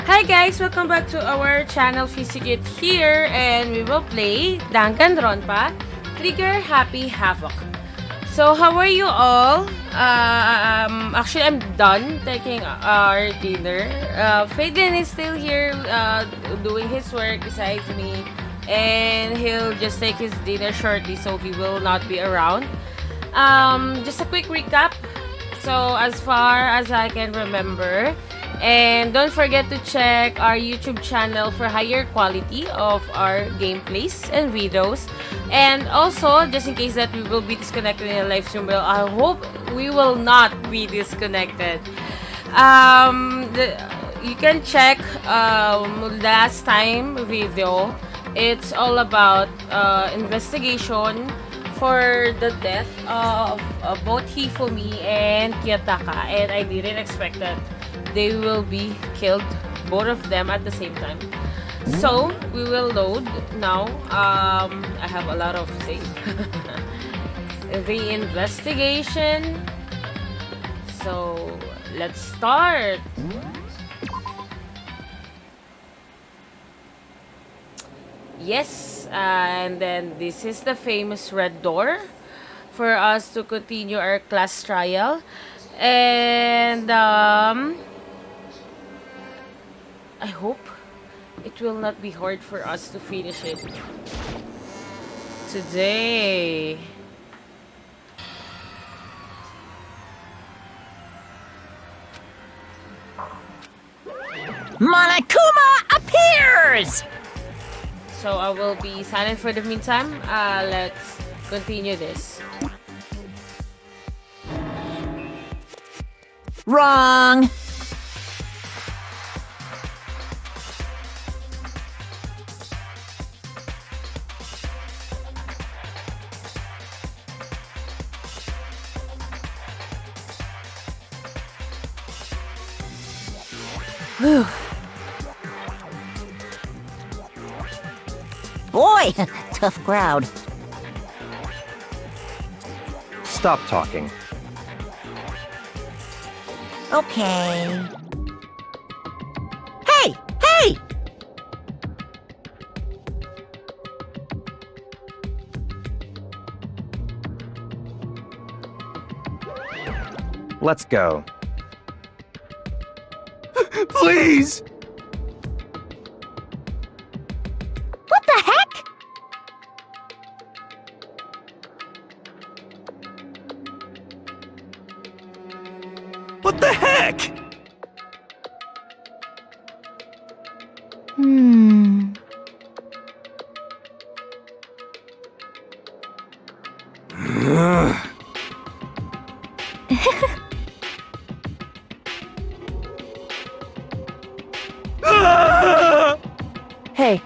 Hi guys, welcome back to our channel Physicut here, and we will play Danganronpa Trigger Happy Havoc. So how are you all? Actually I'm done taking our dinner. Faden is still here doing his work besides me, and he'll just take his dinner shortly, so he will not be around. Just a quick recap. So as far as I can remember, and don't forget to check our YouTube channel for higher quality of our gameplays and videos. And also, just in case that we will be disconnected in a live stream, well, I hope we will not be disconnected. You can check last time video. It's all about investigation for the death of both Hifumi and Kiyotaka, and I didn't expect that they will be killed, both of them at the same time. So we will load now. I have a lot of things. The investigation. So let's start. Yes, and then this is the famous red door for us to continue our class trial. And I hope it will not be hard for us to finish it today. Monokuma appears! So I will be silent for the meantime. Let's continue this. Wrong! Whew. Boy, tough crowd. Stop talking. Okay. Hey! Hey! Let's go. Please! What the heck? What the heck? Hmm. Hey.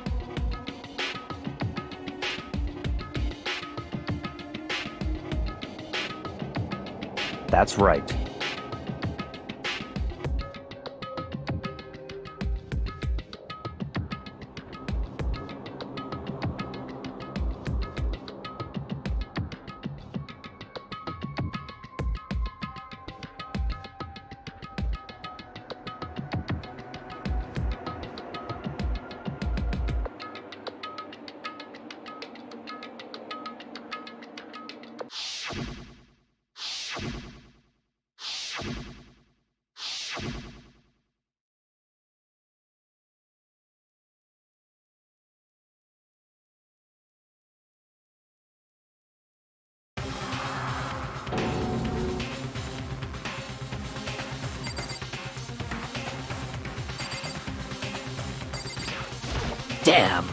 That's right. Damn.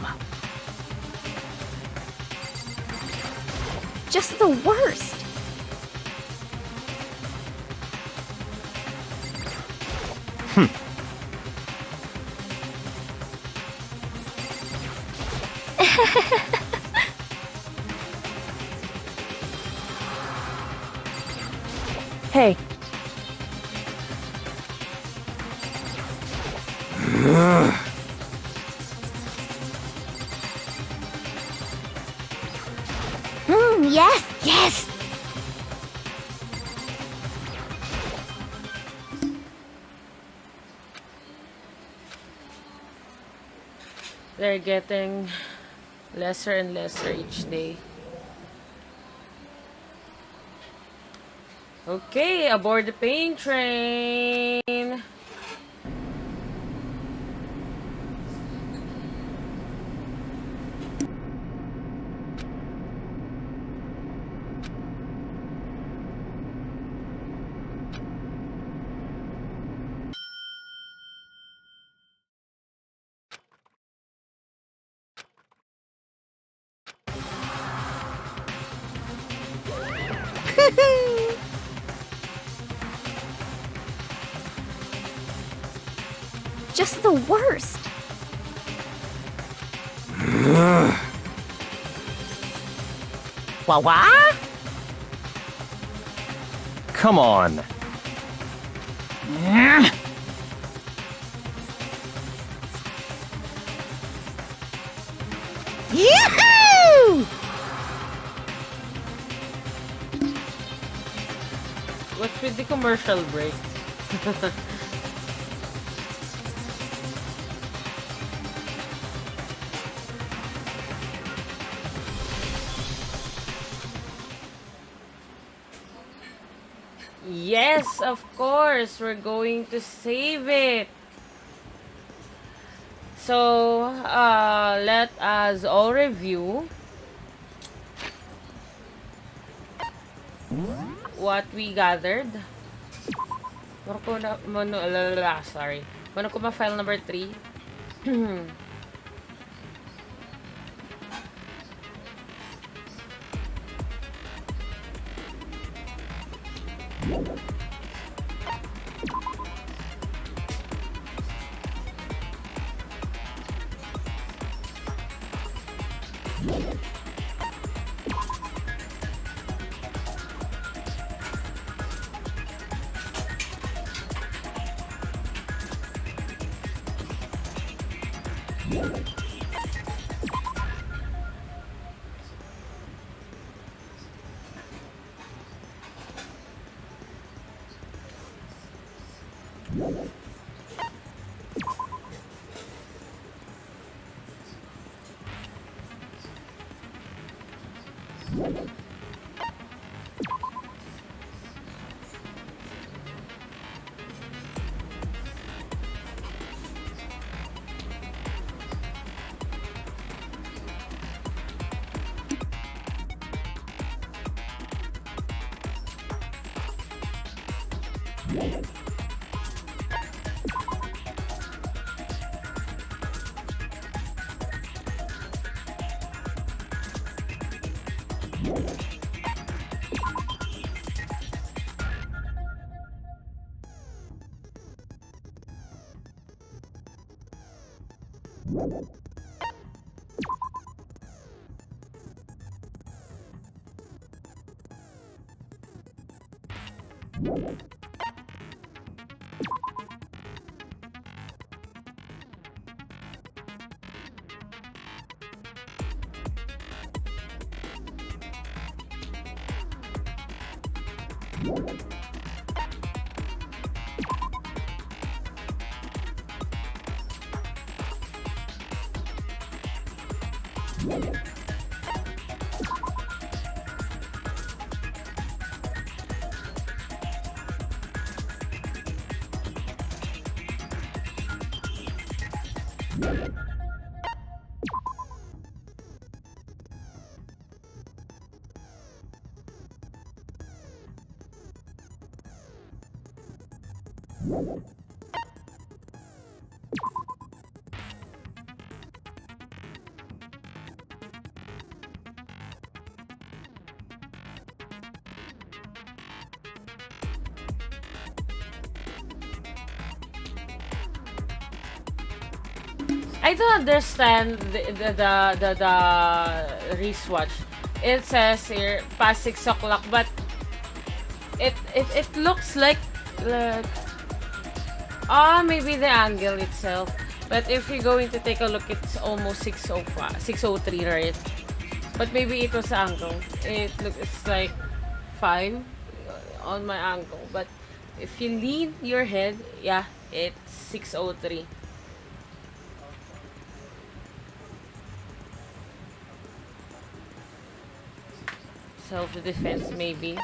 Just the worst. Hey. Yes, yes. They're getting lesser and lesser each day. Okay, aboard the pain train. Just the worst. Wah? Come on. Yahoo! What's with the commercial break? Yes, of course, we're going to save it. So, let us all review what we gathered. Sorry. Monokuma file number 3. I don't understand the wristwatch. It says here past 6 o'clock, but it looks like maybe the angle itself. But if you're going to take a look, it's almost 6:05, 6:03, right? But maybe it was the angle. It's like 5 on my angle. But if you lean your head, yeah, it's 6:03. Self-defense, maybe.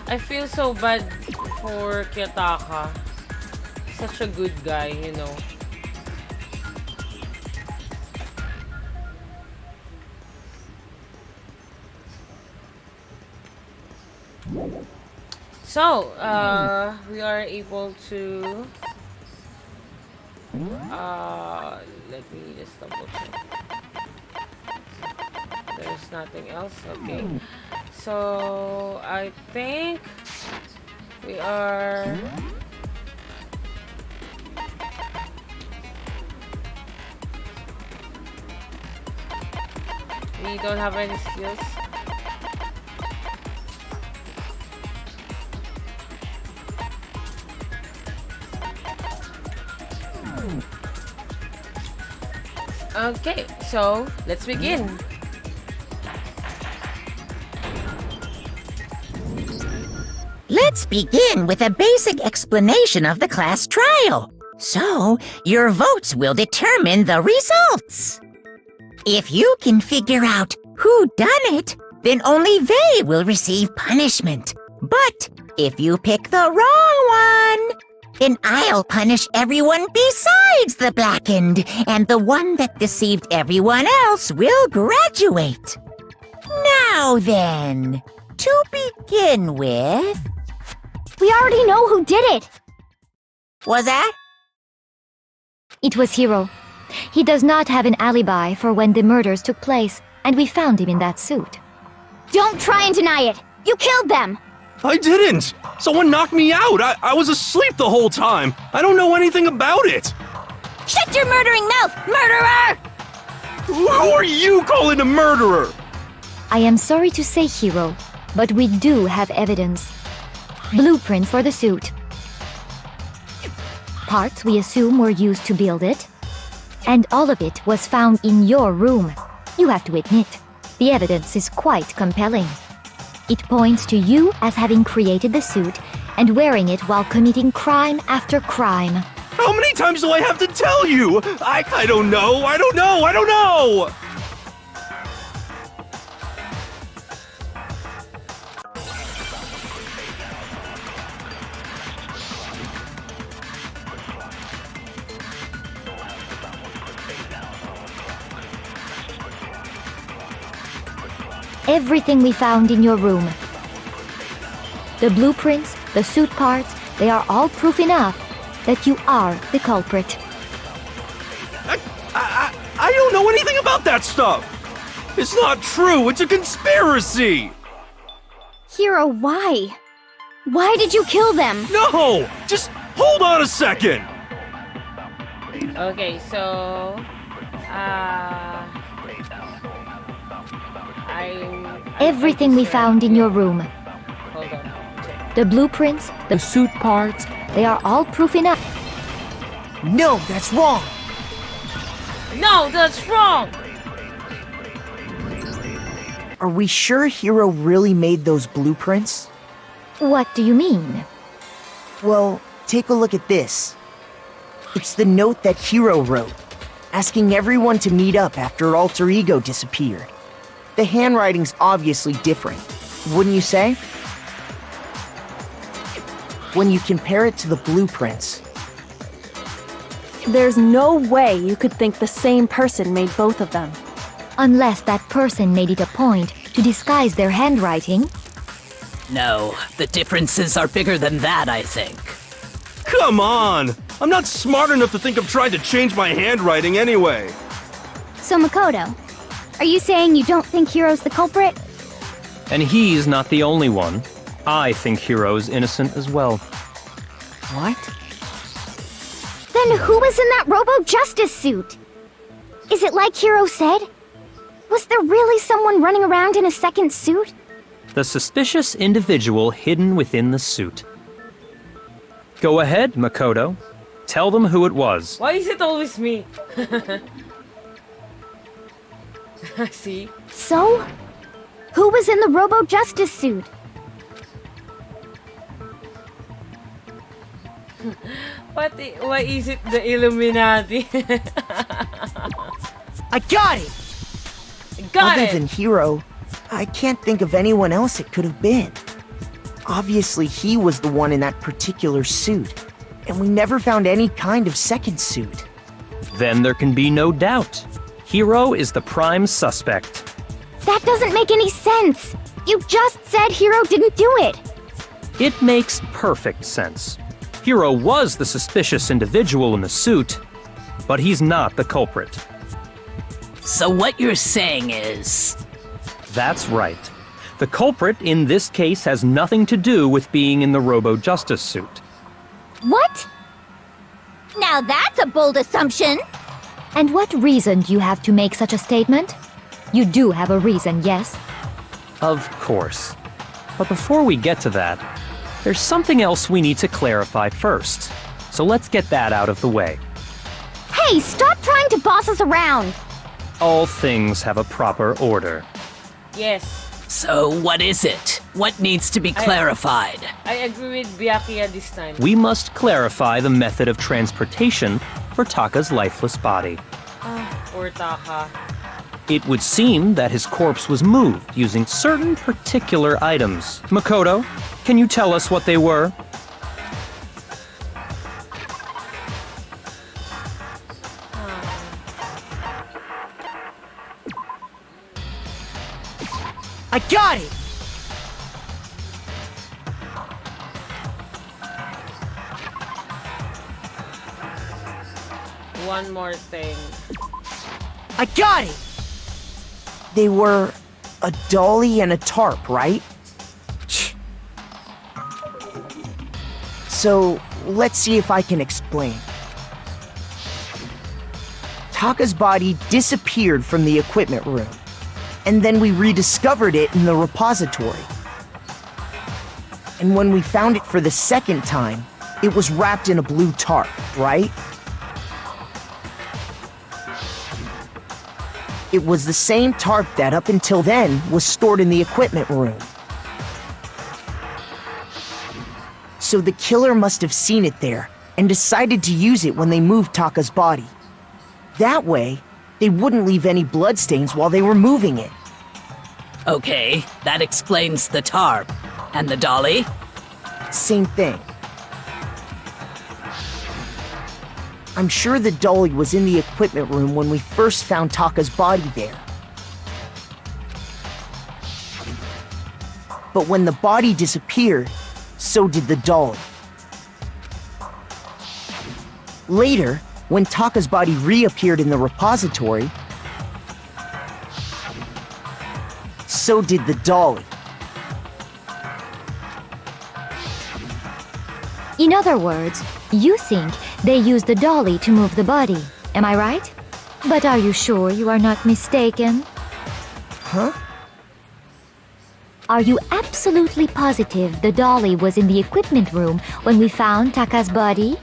I feel so bad for Kiyotaka. Such a good guy, you know. So, we are able to let me just double check. There's nothing else. Okay. So, I think we are we don't have any skills. Okay, so let's begin. Let's begin with a basic explanation of the class trial. So, your votes will determine the results. If you can figure out who done it, then only they will receive punishment. But if you pick the wrong one, then I'll punish everyone besides the Blackened, and the one that deceived everyone else will graduate. Now then, to begin with... We already know who did it! Was that? It was Hiro. He does not have an alibi for when the murders took place, and we found him in that suit. Don't try and deny it! You killed them! I didn't! Someone knocked me out! I was asleep the whole time! I don't know anything about it! Shut your murdering mouth, murderer! Who are you calling a murderer? I am sorry to say, Hiro, but we do have evidence. Blueprints for the suit. Parts we assume were used to build it. And all of it was found in your room. You have to admit, the evidence is quite compelling. It points to you as having created the suit and wearing it while committing crime after crime. How many times do I have to tell you? I don't know! I don't know! I don't know! Everything we found in your room. The blueprints, the suit parts, they are all proof enough that you are the culprit. I don't know anything about that stuff! It's not true! It's a conspiracy! Hiro, why? Why did you kill them? No! Just hold on a second! Okay, so Everything we found in your room. Hold on. The blueprints, the suit parts, they are all proof enough. No, that's wrong! No, that's wrong! Are we sure Hiro really made those blueprints? What do you mean? Well, take a look at this. It's the note that Hiro wrote, asking everyone to meet up after Alter Ego disappeared. The handwriting's obviously different, wouldn't you say? When you compare it to the blueprints. There's no way you could think the same person made both of them. Unless that person made it a point to disguise their handwriting. No, the differences are bigger than that, I think. Come on! I'm not smart enough to think of trying to change my handwriting anyway. So Makoto, are you saying you don't think Hiro's the culprit? And he's not the only one. I think Hiro's innocent as well. What? Then who was in that Robo-Justice suit? Is it like Hiro said? Was there really someone running around in a second suit? The suspicious individual hidden within the suit. Go ahead, Makoto. Tell them who it was. Why is it always me? See? So? Who was in the Robo Justice suit? Why is it the Illuminati? I got it! Got Other it! than Hiro, I can't think of anyone else it could have been. Obviously, he was the one in that particular suit, and we never found any kind of second suit. Then there can be no doubt. Hiro is the prime suspect. That doesn't make any sense! You just said Hiro didn't do it! It makes perfect sense. Hiro was the suspicious individual in the suit, but he's not the culprit. So what you're saying is... That's right. The culprit in this case has nothing to do with being in the Robo Justice suit. What? Now that's a bold assumption! And what reason do you have to make such a statement? You do have a reason, yes? Of course. But before we get to that, there's something else we need to clarify first. So let's get that out of the way. Hey, stop trying to boss us around! All things have a proper order. Yes. So what is it? What needs to be clarified? I agree with Byakuya this time. We must clarify the method of transportation for Taka's lifeless body. Or Taka. It would seem that his corpse was moved using certain particular items. Makoto, can you tell us what they were? I got it! One more thing. I got it! They were a dolly and a tarp, right? So, let's see if I can explain. Taka's body disappeared from the equipment room, and then we rediscovered it in the repository. And when we found it for the second time, it was wrapped in a blue tarp, right? It was the same tarp that, up until then, was stored in the equipment room. So the killer must have seen it there and decided to use it when they moved Taka's body. That way, they wouldn't leave any bloodstains while they were moving it. Okay, that explains the tarp. And the dolly? Same thing. I'm sure the dolly was in the equipment room when we first found Taka's body there. But when the body disappeared, so did the dolly. Later, when Taka's body reappeared in the repository, so did the dolly. In other words, you think they used the dolly to move the body, am I right? But are you sure you are not mistaken? Huh? Are you absolutely positive the dolly was in the equipment room when we found Taka's body?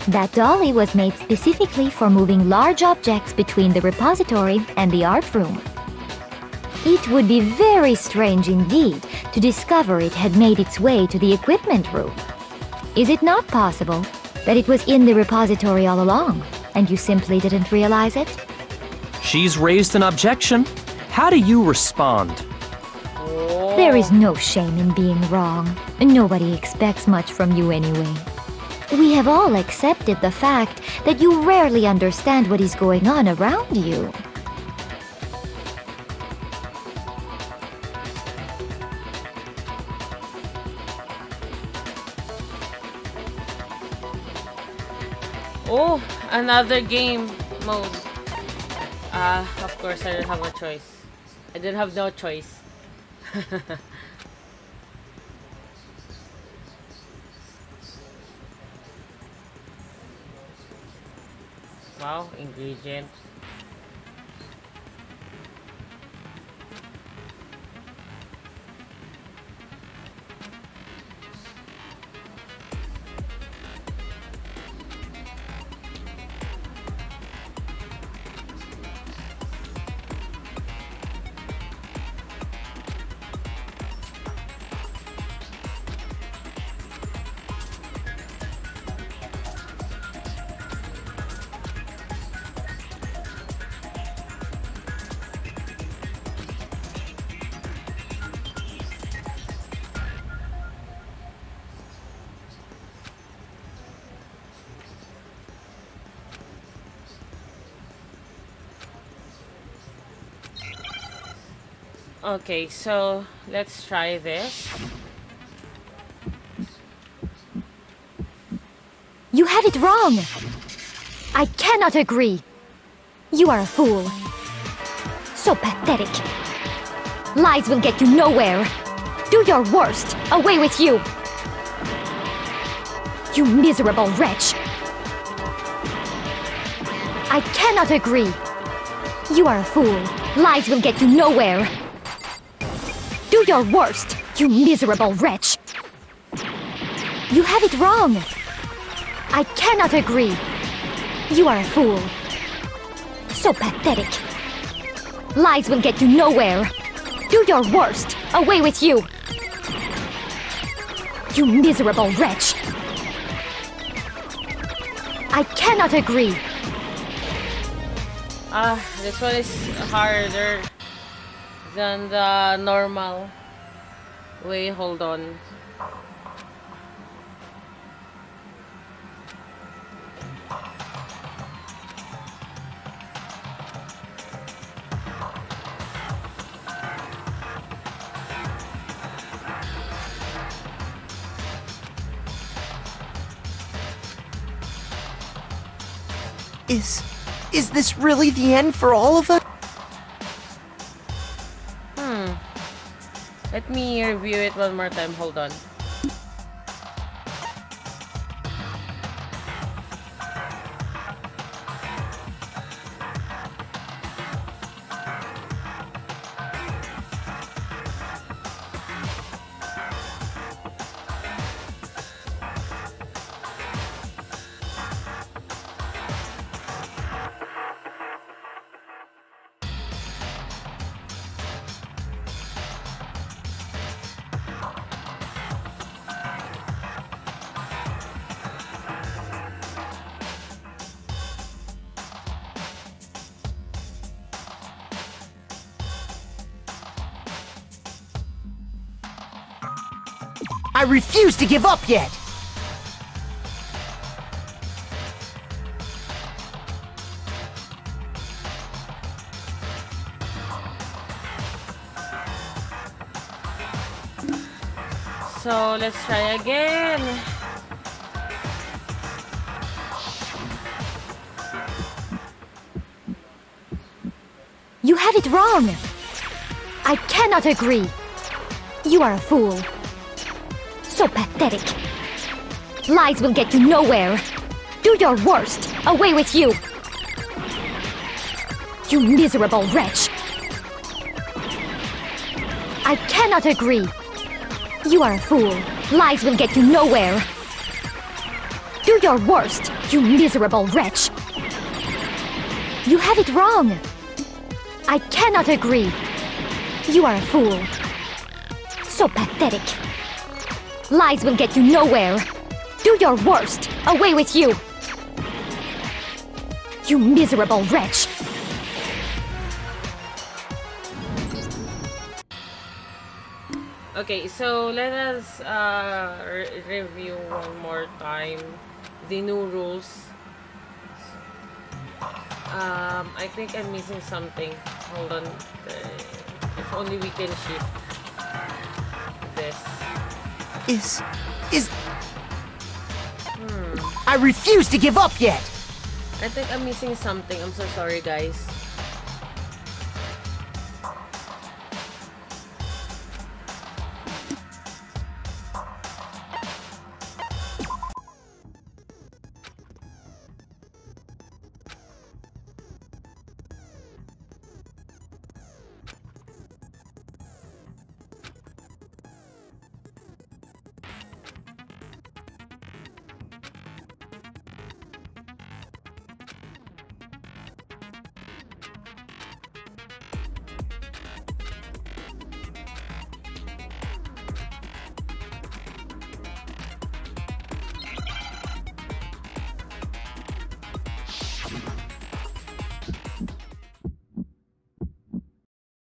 That dolly was made specifically for moving large objects between the repository and the art room. It would be very strange indeed to discover it had made its way to the equipment room. Is it not possible that it was in the repository all along, and you simply didn't realize it? She's raised an objection. How do you respond? There is no shame in being wrong. Nobody expects much from you anyway. We have all accepted the fact that you rarely understand what is going on around you. Oh, another game mode. Of course I didn't have a choice. I didn't have no choice. Wow, ingredient. Okay, so let's try this. You have it wrong! I cannot agree! You are a fool. So pathetic. Lies will get you nowhere. Do your worst. Away with you! You miserable wretch! I cannot agree! You are a fool. Lies will get you nowhere. Do your worst, you miserable wretch! You have it wrong! I cannot agree! You are a fool. So pathetic. Lies will get you nowhere. Do your worst. Away with you! You miserable wretch! I cannot agree! This one is harder than the normal way. Hold on. Is this really the end for all of us? Let me review it one more time. Hold on. I refuse to give up yet! So let's try again. You have it wrong! I cannot agree! You are a fool. So pathetic. Lies will get you nowhere. Do your worst. Away with you! You miserable wretch! I cannot agree! You are a fool. Lies will get you nowhere. Do your worst, you miserable wretch! You have it wrong! I cannot agree! You are a fool. So pathetic. Lies will get you nowhere. Do your worst. Away with you! You miserable wretch! Okay, so let us review one more time the new rules. I think I'm missing something. Hold on. If only we can shift this. Is... I refuse to give up yet! I think I'm missing something. I'm so sorry, guys.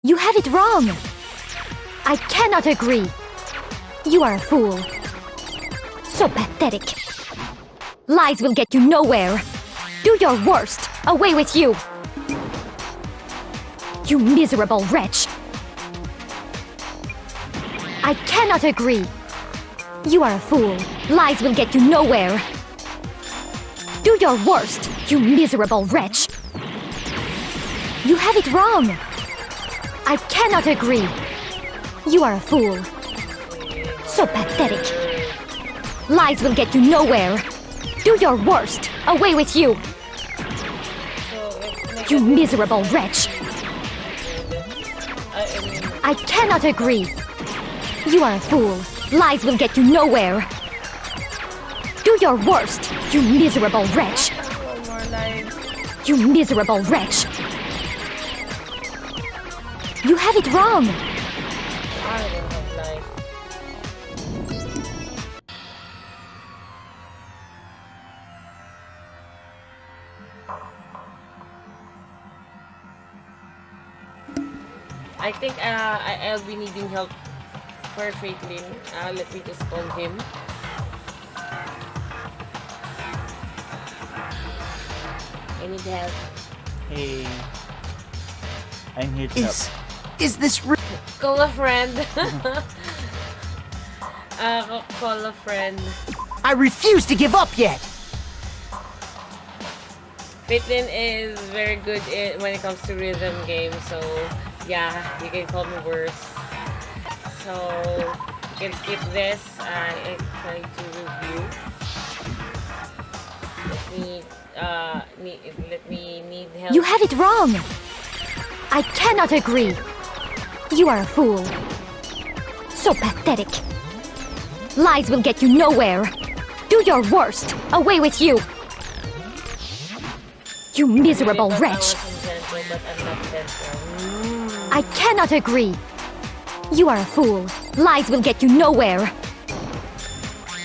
You have it wrong! I cannot agree! You are a fool. So pathetic. Lies will get you nowhere. Do your worst. Away with you! You miserable wretch! I cannot agree. You are a fool. Lies will get you nowhere. Do your worst, you miserable wretch. You have it wrong. I cannot agree. You are a fool. So pathetic. Lies will get you nowhere. Do your worst. Away with you. You miserable wretch. I cannot agree. You are a fool. Lies will get you nowhere. Do your worst, you miserable wretch. One more life. You miserable wretch. You have it wrong. I don't have life. I think I'll be needing help for Freightlin. Let me just call him. I need help. Hey, I'm here to help. Is this Call a friend. Call a friend. I refuse to give up yet! Freightlin is very good when it comes to rhythm games, so yeah, you can call me worse. So you can skip this. I try to review. Let me need help. You have it wrong. I cannot agree. You are a fool. So pathetic. Lies will get you nowhere. Do your worst. Away with you. You miserable wretch. I cannot agree. You are a fool. Lies will get you nowhere.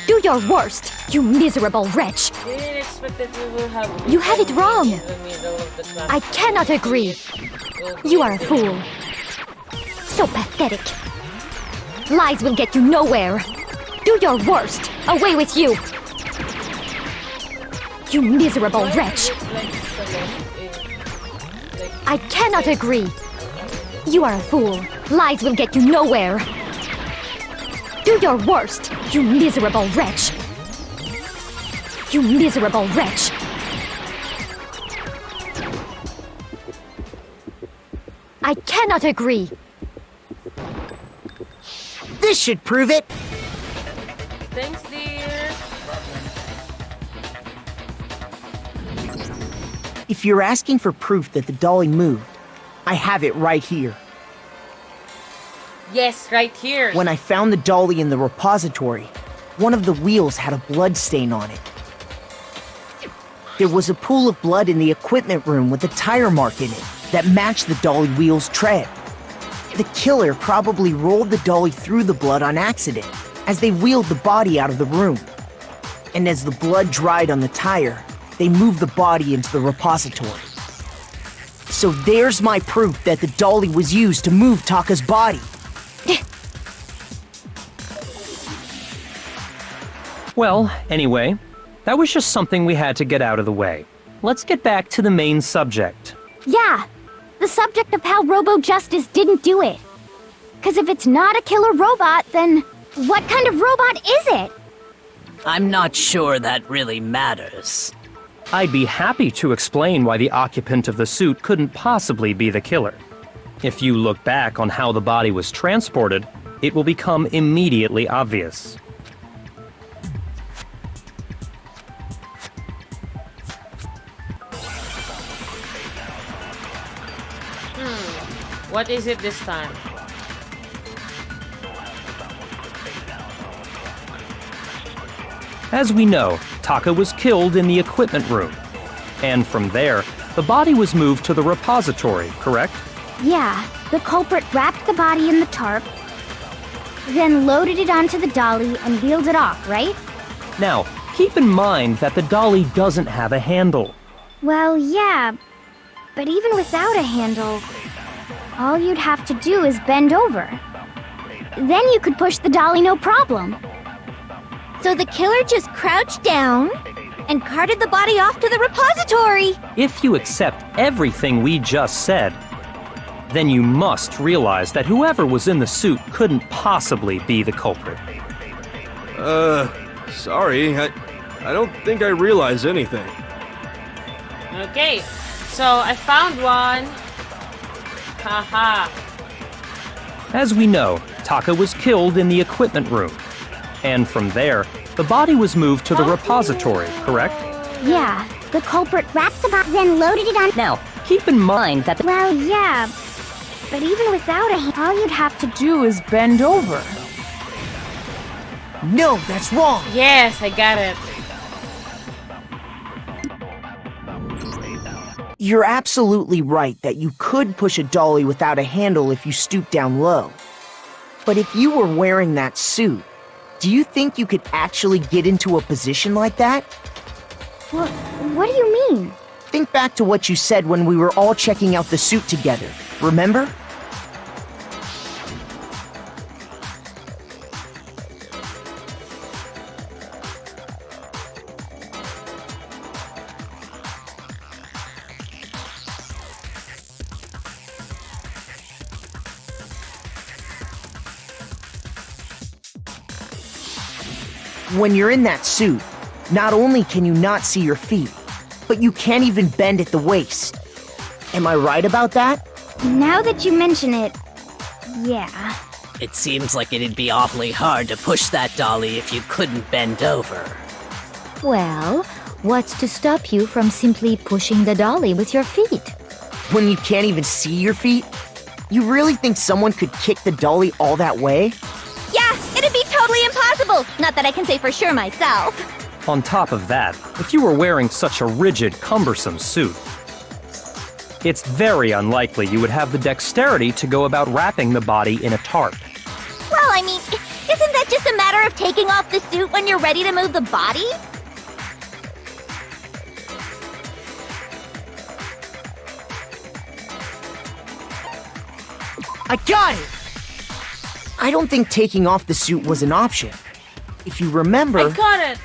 Do your worst, you miserable wretch. Didn't expect that we will have. You have it wrong. In the middle of the class. I cannot agree. You are a fool. So pathetic. Lies will get you nowhere. Do your worst. Away with you. You miserable wretch. I cannot agree. You are a fool. Lies will get you nowhere. Do your worst, you miserable wretch. You miserable wretch. I cannot agree. This should prove it! Thanks, dear. If you're asking for proof that the dolly moved, I have it right here. Yes, right here. When I found the dolly in the repository, one of the wheels had a blood stain on it. There was a pool of blood in the equipment room with a tire mark in it that matched the dolly wheel's tread. The killer probably rolled the dolly through the blood on accident as they wheeled the body out of the room. And as the blood dried on the tire, they moved the body into the repository. So there's my proof that the dolly was used to move Taka's body. Well, anyway, that was just something we had to get out of the way. Let's get back to the main subject. Yeah, the subject of how Robo Justice didn't do it. 'Cause if it's not a killer robot, then what kind of robot is it? I'm not sure that really matters. I'd be happy to explain why the occupant of the suit couldn't possibly be the killer. If you look back on how the body was transported, it will become immediately obvious. What is it this time? As we know, Taka was killed in the equipment room. And from there, the body was moved to the repository, correct? Yeah, the culprit wrapped the body in the tarp, then loaded it onto the dolly and wheeled it off, right? Now, keep in mind that the dolly doesn't have a handle. Well, yeah, but even without a handle, all you'd have to do is bend over. Then you could push the dolly no problem. So the killer just crouched down and carted the body off to the repository. If you accept everything we just said, then you must realize that whoever was in the suit couldn't possibly be the culprit. Sorry, I don't think I realize anything. Okay, so I found one. Haha. As we know, Taka was killed in the equipment room. And from there, the body was moved to the repository, correct? Yeah, the culprit wrapped the box, then loaded it on. Now, keep in mind that the Well, yeah, but even without a hand, all you'd have to Do is bend over. No, that's wrong. Yes, I got it. You're absolutely right that you could push a dolly without a handle if you stoop down low. But if you were wearing that suit, do you think you could actually get into a position like that? What do you mean? Think back to what you said when we were all checking out the suit together. Remember? When you're in that suit, not only can you not see your feet, but you can't even bend at the waist. Am I right about that? Now that you mention it, yeah. It seems like it'd be awfully hard to push that dolly if you couldn't bend over. Well, what's to stop you from simply pushing the dolly with your feet? When you can't even see your feet? You really think someone could kick the dolly all that way? Yeah, it'd be totally impossible! Not that I can say for sure myself. On top of that, if you were wearing such a rigid, cumbersome suit, it's very unlikely you would have the dexterity to go about wrapping the body in a tarp. Well, I mean, isn't that just a matter of taking off the suit when you're ready to move the body? I got it! I don't think taking off the suit was an option. If you remember... I got it.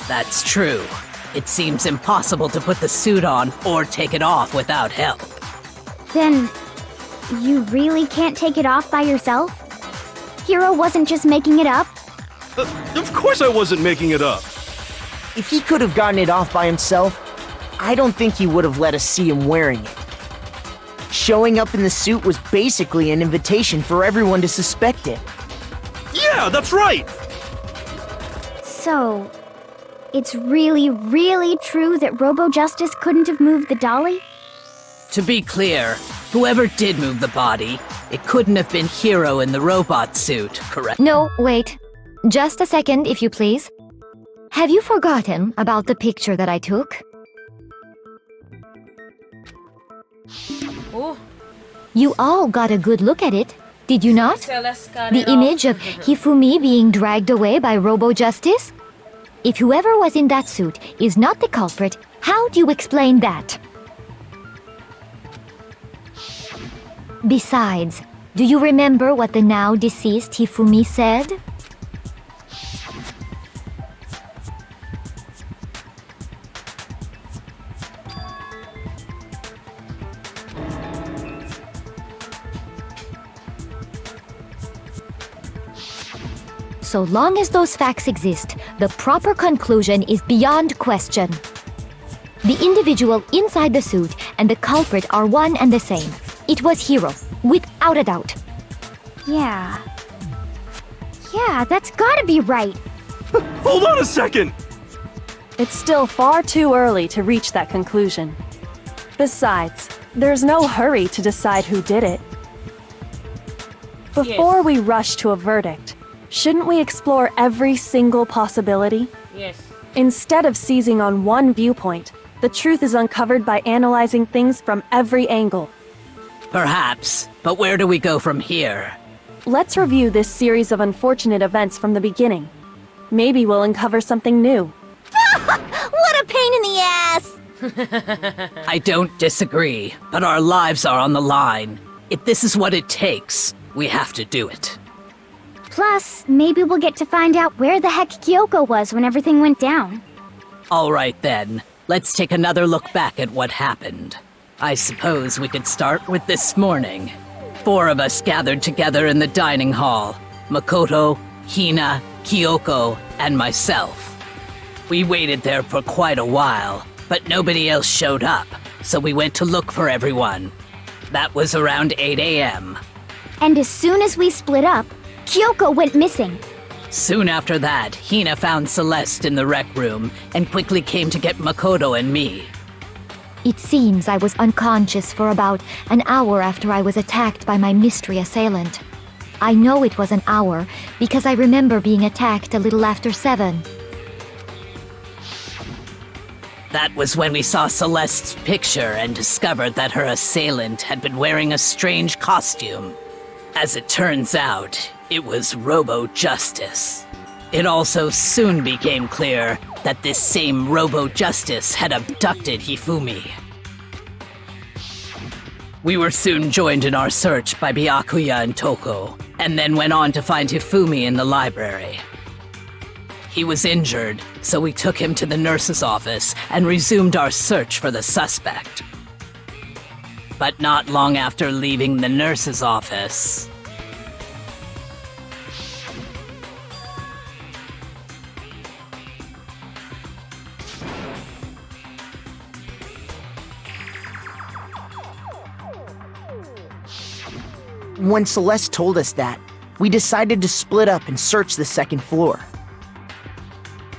That's true. It seems impossible to put the suit on or take it off without help. Then, you really can't take it off by yourself? Hiro wasn't just making it up? Of course I wasn't making it up. If he could have gotten it off by himself, I don't think he would have let us see him wearing it. Showing up in the suit was basically an invitation for everyone to suspect it. Yeah, that's right! So, it's really, really true that Robo-Justice couldn't have moved the dolly? To be clear, whoever did move the body, it couldn't have been Hiro in the robot suit, correct? No, wait. Just a second, if you please. Have you forgotten about the picture that I took? Oh, You all got a good look at it, did you not? so let's cut The it off. image of Hifumi being dragged away by Robo-Justice? If whoever was in that suit is not the culprit, how do you explain that? Besides, do you remember what the now deceased Hifumi said? So long as those facts exist, the proper conclusion is beyond question. The individual inside the suit and the culprit are one and the same. It was Hiro, without a doubt. Yeah. Yeah, that's gotta be right. Hold on a second! It's still far too early to reach that conclusion. Besides, there's no hurry to decide who did it. Before we rush to a verdict, shouldn't we explore every single possibility? Yes. Instead of seizing on one viewpoint, the truth is uncovered by analyzing things from every angle. Perhaps, but where do we go from here? Let's review this series of unfortunate events from the beginning. Maybe we'll uncover something new. What a pain in the ass! I don't disagree, but our lives are on the line. If this is what it takes, we have to do it. Plus, maybe we'll get to find out where the heck Kyoko was when everything went down. All right then, let's take another look back at what happened. I suppose we could start with this morning. 4 of us gathered together in the dining hall. Makoto, Hina, Kyoko, and myself. We waited there for quite a while, but nobody else showed up, so we went to look for everyone. That was around 8 a.m. And as soon as we split up, Kyoko went missing. Soon after that, Hina found Celeste in the rec room and quickly came to get Makoto and me. It seems I was unconscious for about an hour after I was attacked by my mystery assailant. I know it was an hour because I remember being attacked a little after 7. That was when we saw Celeste's picture and discovered that her assailant had been wearing a strange costume. As it turns out, it was Robo-Justice. It also soon became clear that this same Robo-Justice had abducted Hifumi. We were soon joined in our search by Byakuya and Toko, and then went on to find Hifumi in the library. He was injured, so we took him to the nurse's office and resumed our search for the suspect. But not long after leaving the nurse's office... When Celeste told us that, we decided to split up and search the second floor.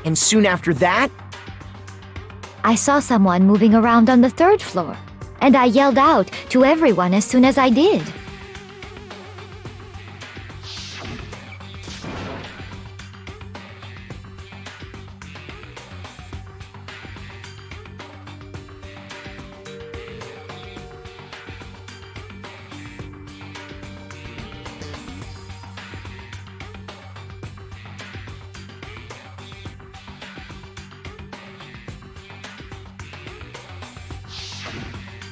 And soon after that, I saw someone moving around on the 3rd floor, and I yelled out to everyone as soon as I did.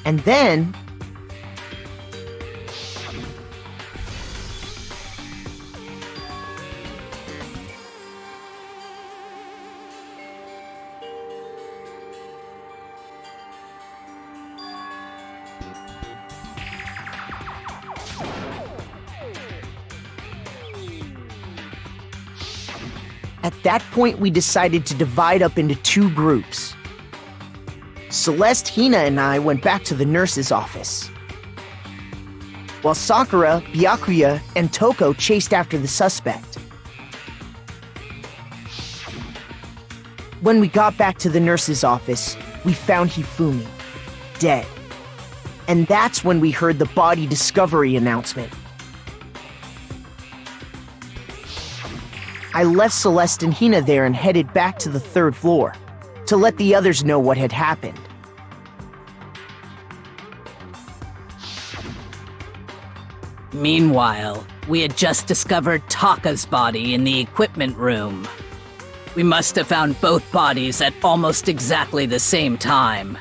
and then... At that point, we decided to divide up into 2 groups. Celeste, Hina, and I went back to the nurse's office, while Sakura, Byakuya, and Toko chased after the suspect. When we got back to the nurse's office, we found Hifumi, dead. And that's when we heard the body discovery announcement. I left Celeste and Hina there and headed back to the 3rd floor to let the others know what had happened. Meanwhile, we had just discovered Taka's body in the equipment room. We must have found both bodies at almost exactly the same time,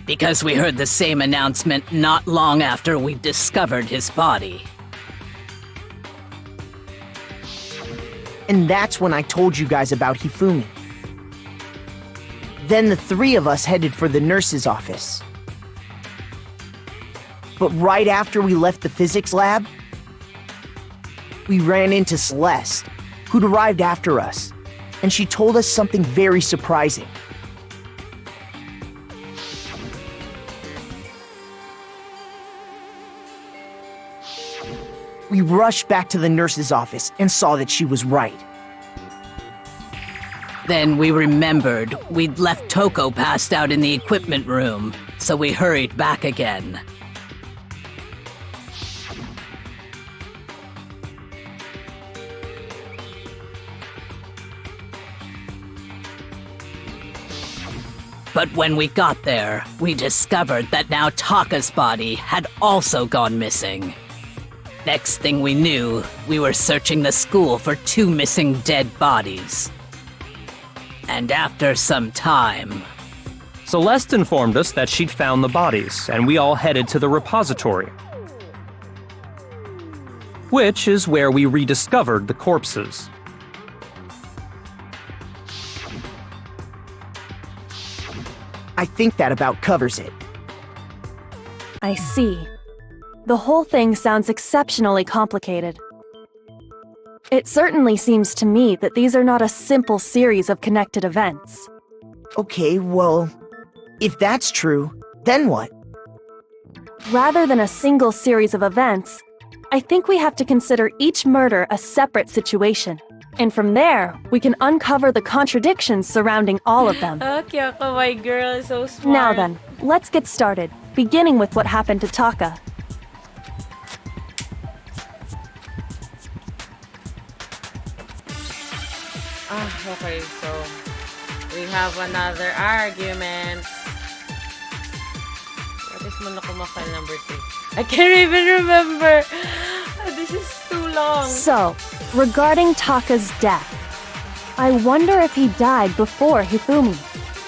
because we heard the same announcement not long after we discovered his body. And that's when I told you guys about Hifumi. Then the 3 of us headed for the nurse's office. But right after we left the physics lab, we ran into Celeste, who'd arrived after us, and she told us something very surprising. We rushed back to the nurse's office and saw that she was right. Then we remembered we'd left Toko passed out in the equipment room, so we hurried back again. But when we got there, we discovered that now Taka's body had also gone missing. Next thing we knew, we were searching the school for 2 missing dead bodies. And after some time... Celeste informed us that she'd found the bodies, and we all headed to the repository, which is where we rediscovered the corpses. I think that about covers it. I see. The whole thing sounds exceptionally complicated. It certainly seems to me that these are not a simple series of connected events. Okay, well, if that's true, then what? Rather than a single series of events, I think we have to consider each murder a separate situation. And from there, we can uncover the contradictions surrounding all of them. Okay, ako, my girl, so smart. Now then, let's get started, beginning with what happened to Taka. Okay, so we have another argument. What is Monokumakal number 2? I can't even remember. This is too long. So, regarding Taka's death, I wonder if he died before Hifumi,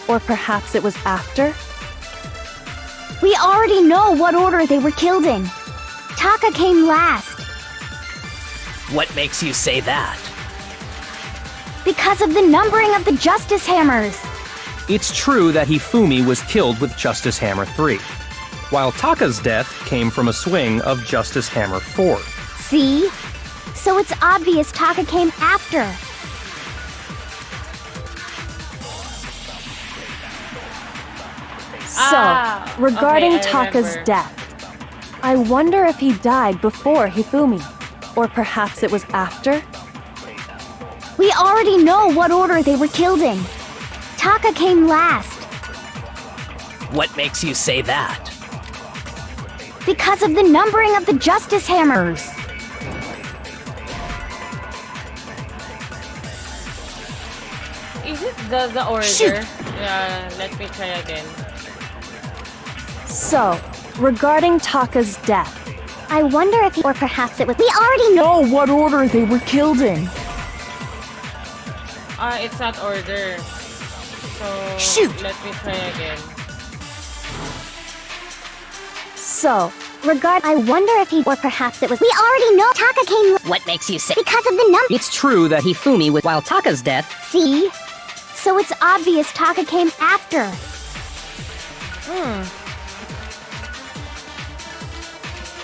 or perhaps it was after? We already know what order they were killed in. Taka came last. What makes you say that? Because of the numbering of the Justice Hammers. It's true that Hifumi was killed with Justice Hammer 3, while Taka's death came from a swing of Justice Hammer 4. See? So it's obvious Taka came after. So, regarding okay, I Taka's remember. death, I wonder if he died before Hifumi, or perhaps it was after? We already know what order they were killed in. Taka came last. What makes you say that? Because of the numbering of the Justice Hammers. Is it the order? Shoot. Yeah, let me try again. So, regarding Taka's death, I wonder if or perhaps it was. We already know what order they were killed in. It's not order. So Shoot. let me try again. so, I wonder if he or perhaps it was. We already know Taka came What makes you say? because of the number. It's true that Hifumi was while Taka's death. See? So it's obvious Taka came after.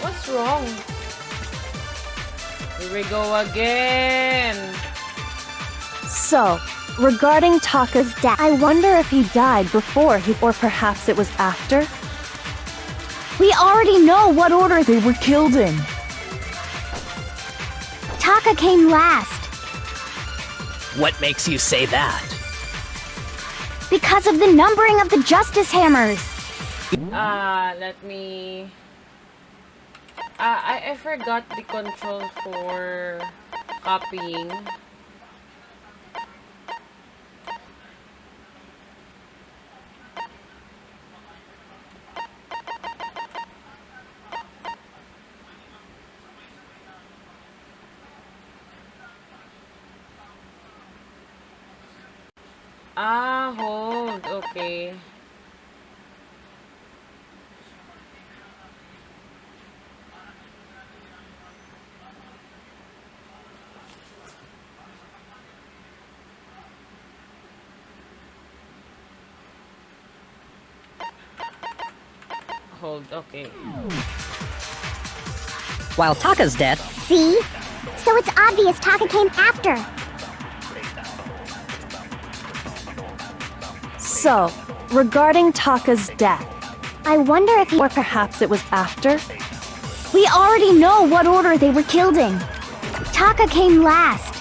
What's wrong? Here we go again. so, regarding Taka's death, I wonder if he died before or perhaps it was after? We already know what order they were killed in. Taka came last. What makes you say that? Because of the numbering of the Justice Hammers. Let me... I forgot the control for copying. Hold. Okay. Hold. Okay. While Taka's death, See? So it's obvious Taka came after. So, regarding Taka's death, I wonder if he or perhaps it was after? We already know what order they were killed in. Taka came last.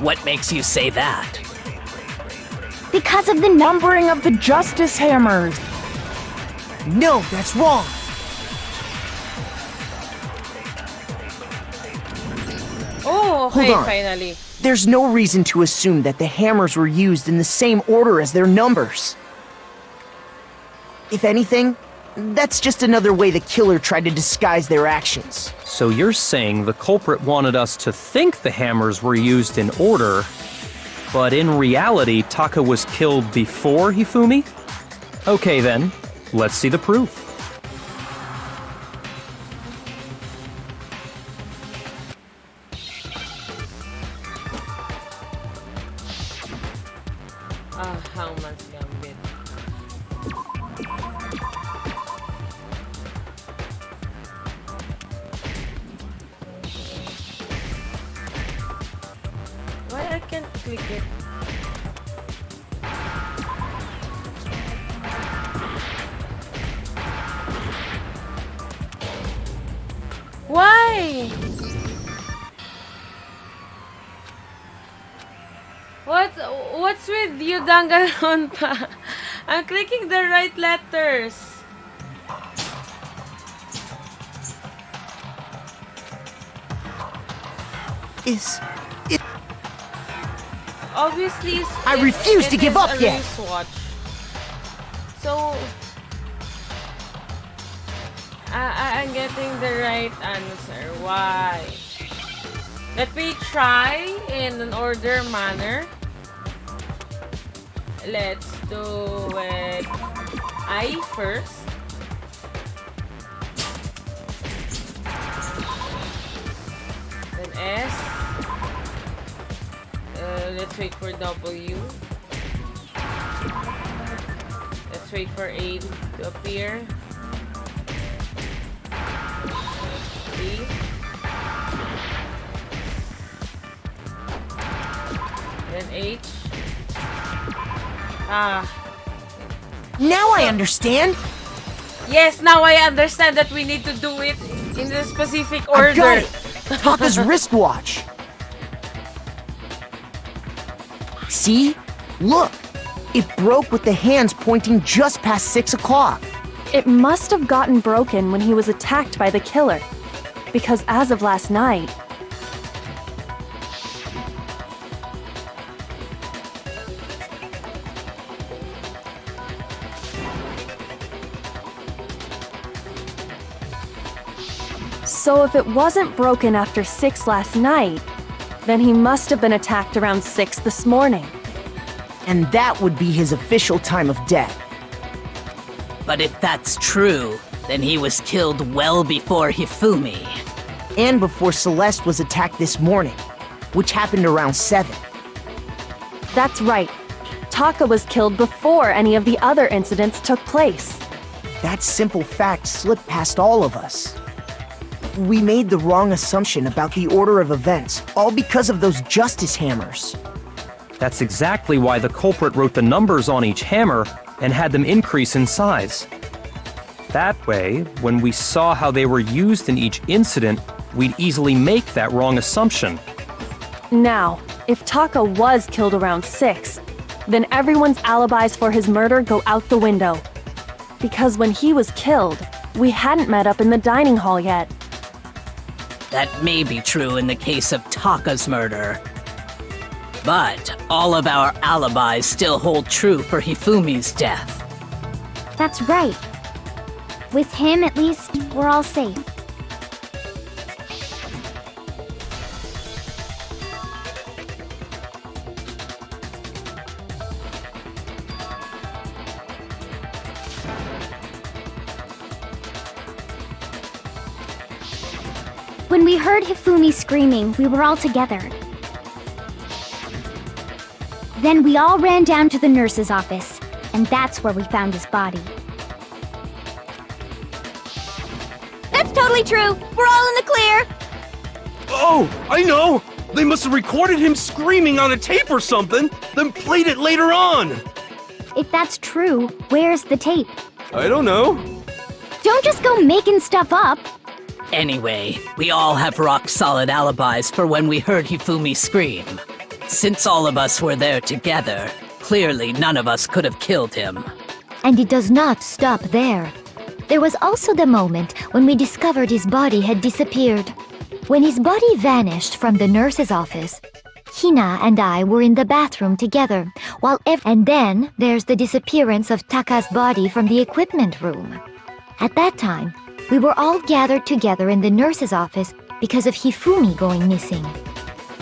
What makes you say that? Because of the numbering of the Justice Hammers. No, that's wrong. Oh, okay, Hold on. finally. There's no reason to assume that the hammers were used in the same order as their numbers. If anything, That's just another way the killer tried to disguise their actions. So you're saying the culprit wanted us to think the hammers were used in order, but in reality, Taka was killed before Hifumi? Okay then, let's see the proof. Hangman's Gambit. Why I can't click it? Why? What's with you, Danganronpa? I'm clicking the right letters. Is it? Obviously, I refuse to give up yet. Wristwatch. So I'm getting the right answer. Why? Let me try in an order manner. Let's do it I first. Then S. Let's wait for W. Let's wait for A to appear. B. Then H. Now I understand. Yes, now I understand that we need to do it in the specific order. I got it. Taka's wristwatch. See? Look. It broke with the hands pointing just past 6 o'clock. It must have gotten broken when he was attacked by the killer. Because as of last night, so if it wasn't broken after 6 last night, then he must have been attacked around 6 this morning. And that would be his official time of death. But if that's true, then he was killed well before Hifumi. And before Celeste was attacked this morning, which happened around 7. That's right. Taka was killed before any of the other incidents took place. That simple fact slipped past all of us. We made the wrong assumption about the order of events, all because of those justice hammers. That's exactly why the culprit wrote the numbers on each hammer and had them increase in size. That way, when we saw how they were used in each incident, we'd easily make that wrong assumption. Now, if Taka was killed around 6, then everyone's alibis for his murder go out the window. Because when he was killed, we hadn't met up in the dining hall yet. That may be true in the case of Taka's murder. But all of our alibis still hold true for Hifumi's death. That's right. With him, at least, we're all safe. When we heard Hifumi screaming, we were all together. Then we all ran down to the nurse's office, and that's where we found his body. That's totally true. We're all in the clear. Oh, I know! They must have recorded him screaming on a tape or something, then played it later on! If that's true, where's the tape? I don't know. Don't just go making stuff up. Anyway, we all have rock-solid alibis for when we heard Hifumi scream. Since all of us were there together, clearly none of us could have killed him. And it does not stop there. There was also the moment when we discovered his body had disappeared. When his body vanished from the nurse's office, Hina and I were in the bathroom together, and then there's the disappearance of Taka's body from the equipment room. At that time, we were all gathered together in the nurse's office because of Hifumi going missing.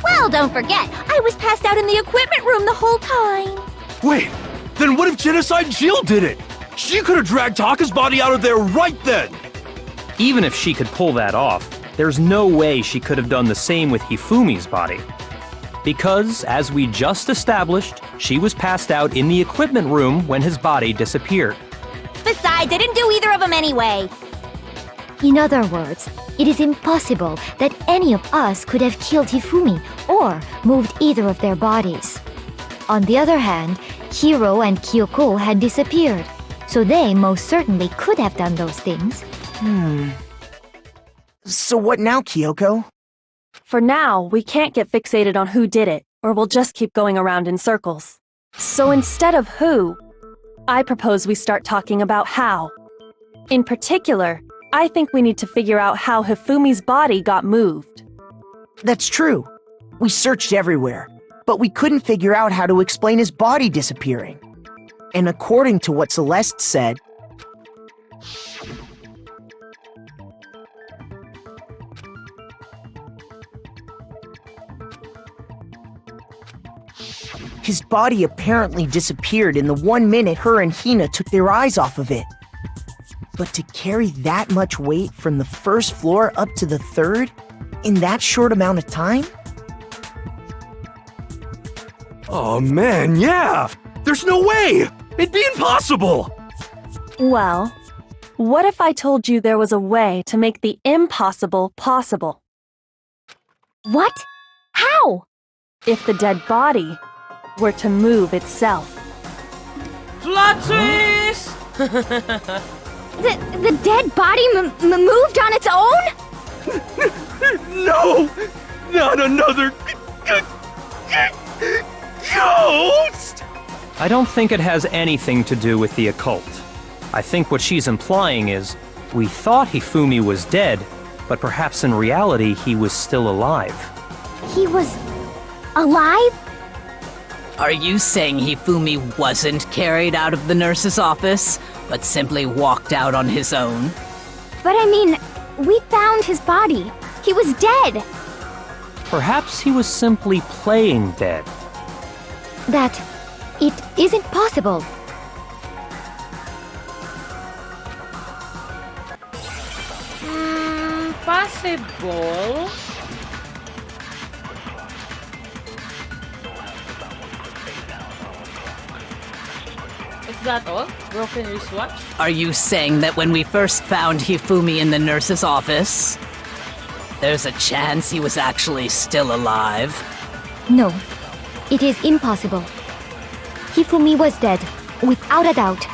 Well, don't forget, I was passed out in the equipment room the whole time. Wait, then what if Genocide Jill did it? She could have dragged Taka's body out of there right then! Even if she could pull that off, there's no way she could have done the same with Hifumi's body. Because, as we just established, she was passed out in the equipment room when his body disappeared. Besides, I didn't do either of them anyway. In other words, it is impossible that any of us could have killed Hifumi or moved either of their bodies. On the other hand, Hiro and Kyoko had disappeared, so they most certainly could have done those things. So what now, Kyoko? For now, we can't get fixated on who did it, or we'll just keep going around in circles. So instead of who, I propose we start talking about how. In particular, I think we need to figure out how Hifumi's body got moved. That's true. We searched everywhere, but we couldn't figure out how to explain his body disappearing. And according to what Celeste said, his body apparently disappeared in the 1 minute her and Hina took their eyes off of it. But to carry that much weight from the first floor up to the third in that short amount of time? Oh man, yeah! There's no way! It'd be impossible! Well, what if I told you there was a way to make the impossible possible? What? How? If the dead body were to move itself. Plot twist! The dead body moved on its own? No! Not another ghost! I don't think it has anything to do with the occult. I think what she's implying is, we thought Hifumi was dead, but perhaps in reality he was still alive. He was alive? Are you saying Hifumi wasn't carried out of the nurse's office, but simply walked out on his own? But I mean, we found his body. He was dead. Perhaps he was simply playing dead. That it isn't possible. Possible. Is that all? Broken wristwatch? Are you saying that when we first found Hifumi in the nurse's office, there's a chance he was actually still alive? No, it is impossible. Hifumi was dead, without a doubt.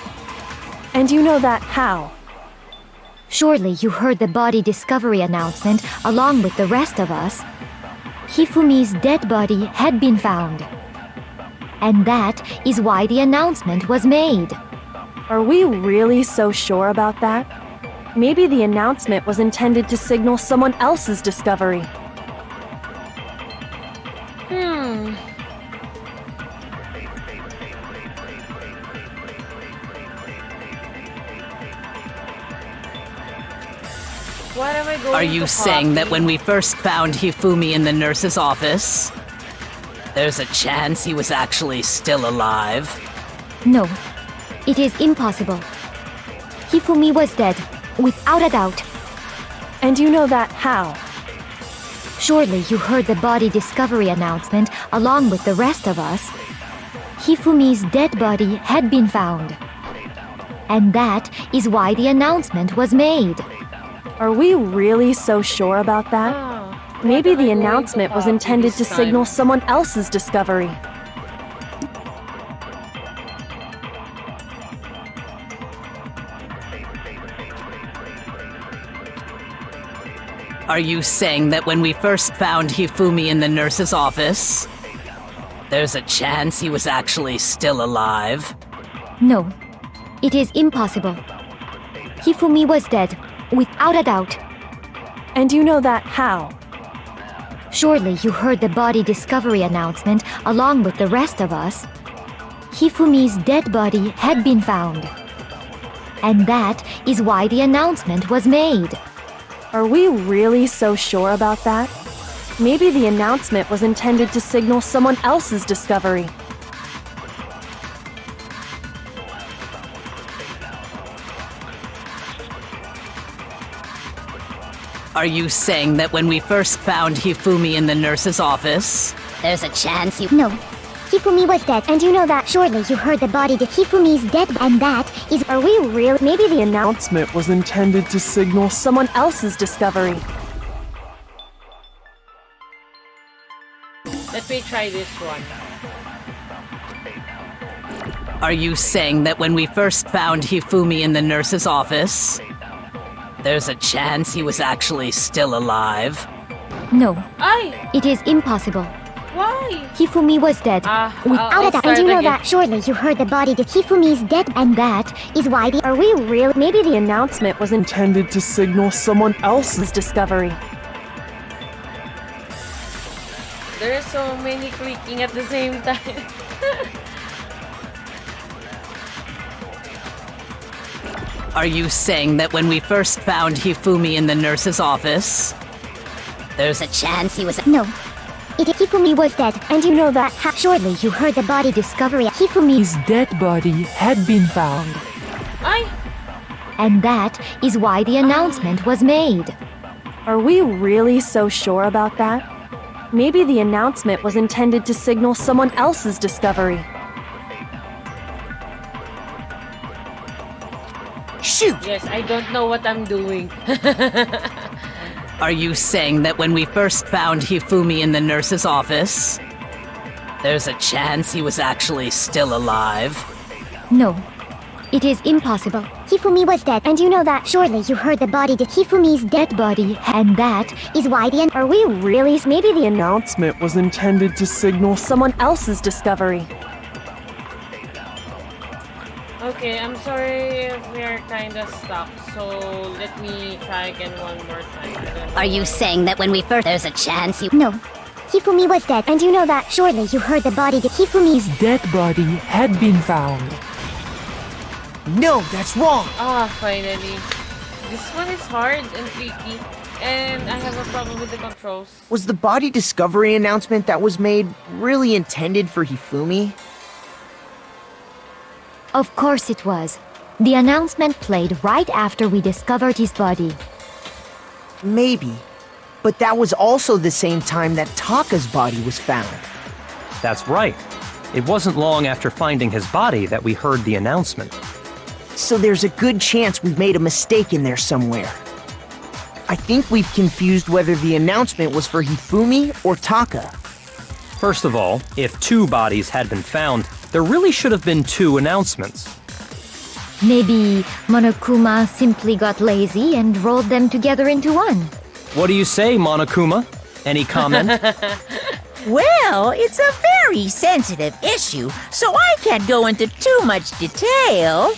And you know that how? Surely you heard the body discovery announcement along with the rest of us. Hifumi's dead body had been found. And that is why the announcement was made. Are we really so sure about that? Maybe the announcement was intended to signal someone else's discovery. What am I going Are you to saying that copy? when we first found Hifumi in the nurse's office, there's a chance he was actually still alive? No, it is impossible. Hifumi was dead, without a doubt. And you know that how? Surely you heard the body discovery announcement along with the rest of us. Hifumi's dead body had been found. And that is why the announcement was made. Are we really so sure about that? Maybe the announcement was intended to signal someone else's discovery. Are you saying that when we first found Hifumi in the nurse's office, there's a chance he was actually still alive? No, it is impossible. Hifumi was dead, without a doubt. And you know that how? Surely you heard the body discovery announcement along with the rest of us. Hifumi's dead body had been found. And that is why the announcement was made. Are we really so sure about that? Maybe the announcement was intended to signal someone else's discovery. Are you saying that when we first found Hifumi in the nurse's office, There's a chance he. No. Hifumi was dead, and you know that. Surely you heard the body that Hifumi's dead, and that is. Are we really? Maybe the announcement was intended to signal someone else's discovery. Let me try this one. are you saying that when we first found Hifumi in the nurse's office, there's a chance he was actually still alive? No, Ay! it is impossible. Why? Hifumi was dead. Without a doubt, and you know that. Surely you heard the body that Hifumi's dead, and that is why the. Are we real? Maybe the announcement was intended to signal someone else's discovery. There are so many clicking at the same time. Are you saying that when we first found Hifumi in the nurse's office, there's a chance he was... No. Hifumi was dead, and you know that. Surely you heard the body discovery. Hifumi's dead body had been found. Ay! And that is why the announcement was made. Are we really so sure about that? Maybe the announcement was intended to signal someone else's discovery. Shoot! Yes, I don't know what I'm doing. Are you saying that when we first found Hifumi in the nurse's office, there's a chance he was actually still alive? No, it is impossible. Hifumi was dead, and you know that. Surely you heard the body that Hifumi's dead body, and that is why the. Are we really? Maybe the announcement was intended to signal someone else's discovery. Okay, I'm sorry if we are kinda stuck, so let me try again one more time. I don't know. Are you saying that when we first... There's a chance he... No. Hifumi was dead, and you know that. Surely you heard the body that Hifumi's dead body had been found. No, that's wrong! Finally. This one is hard and tricky, and I have a problem with the controls. Was the body discovery announcement that was made really intended for Hifumi? Of course it was. The announcement played right after we discovered his body. Maybe. But that was also the same time that Taka's body was found. That's right. It wasn't long after finding his body that we heard the announcement. So there's a good chance we've made a mistake in there somewhere. I think we've confused whether the announcement was for Hifumi or Taka. First of all, if two bodies had been found, there really should have been two announcements. Maybe Monokuma simply got lazy and rolled them together into one. What do you say, Monokuma? Any comment? Well, it's a very sensitive issue, so I can't go into too much detail.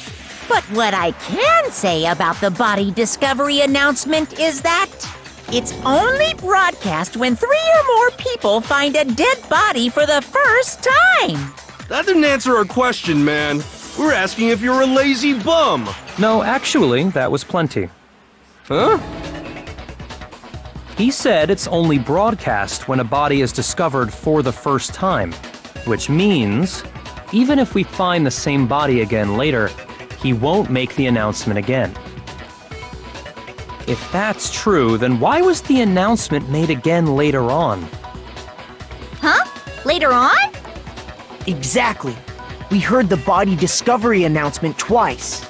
But what I can say about the body discovery announcement is that it's only broadcast when 3 or more people find a dead body for the first time. That didn't answer our question, man. We're asking if you're a lazy bum. No, actually, that was plenty. Huh? He said it's only broadcast when a body is discovered for the first time, which means even if we find the same body again later, he won't make the announcement again. If that's true, then why was the announcement made again later on? Huh? Later on? Exactly. We heard the body discovery announcement twice.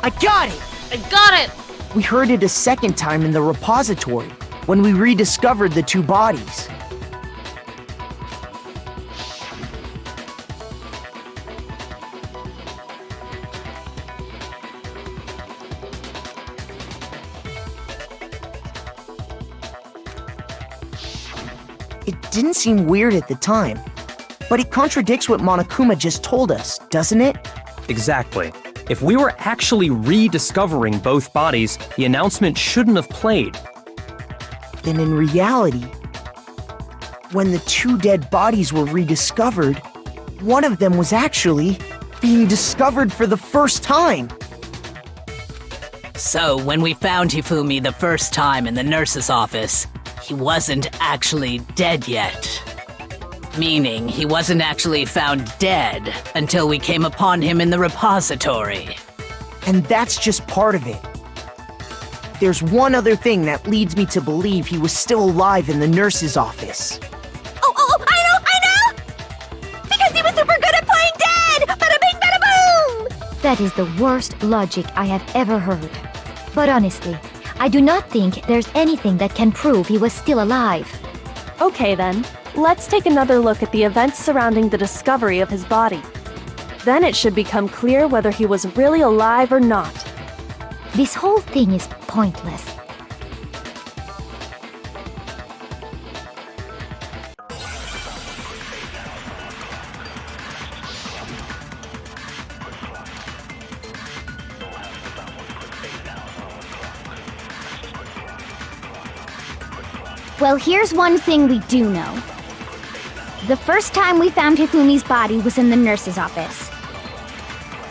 I got it! I got it! We heard it a second time in the repository, when we rediscovered the two bodies. It didn't seem weird at the time, but it contradicts what Monokuma just told us, doesn't it? Exactly. If we were actually rediscovering both bodies, the announcement shouldn't have played. then in reality, when the two dead bodies were rediscovered, one of them was actually being discovered for the first time. So, when we found Hifumi the first time in the nurse's office, he wasn't actually dead yet. Meaning, he wasn't actually found dead until we came upon him in the repository. And that's just part of it. There's one other thing that leads me to believe he was still alive in the nurse's office. Oh, I know! Because he was super good at playing dead! Bada bing, bada boom! That is the worst logic I have ever heard. But honestly, I do not think there's anything that can prove he was still alive. Okay then, let's take another look at the events surrounding the discovery of his body. Then it should become clear whether he was really alive or not. This whole thing is pointless. Well, here's one thing we do know. The first time we found Hifumi's body was in the nurse's office.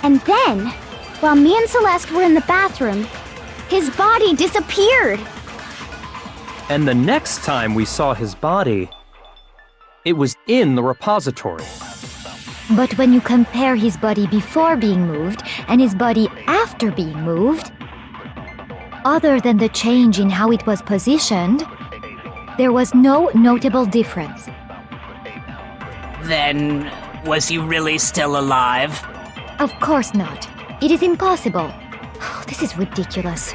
And then, while me and Celeste were in the bathroom, his body disappeared. And the next time we saw his body, it was in the repository. But when you compare his body before being moved and his body after being moved, other than the change in how it was positioned, there was no notable difference. Then, was he really still alive? Of course not. It is impossible. This is ridiculous.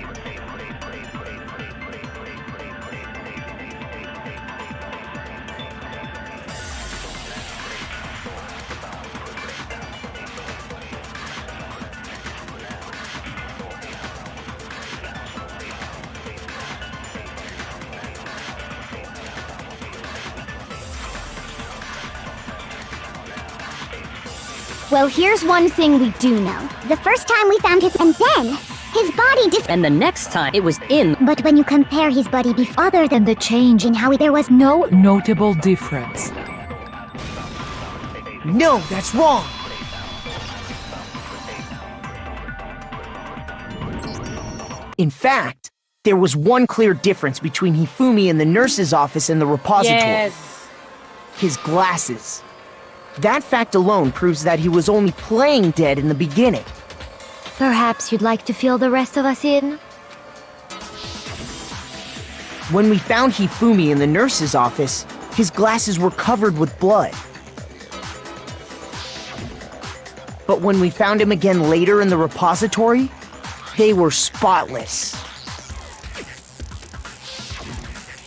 Well, here's one thing we do know. The first time we found his... And then, his body And the next time, it was in... But when you compare his body before... Other than the change in how there was no notable difference. No, that's wrong! In fact, there was one clear difference between Hifumi in the nurse's office and the repository. Yes. His glasses. That fact alone proves that he was only playing dead in the beginning. Perhaps you'd like to fill the rest of us in? When we found Hifumi in the nurse's office, his glasses were covered with blood. But when we found him again later in the repository, they were spotless.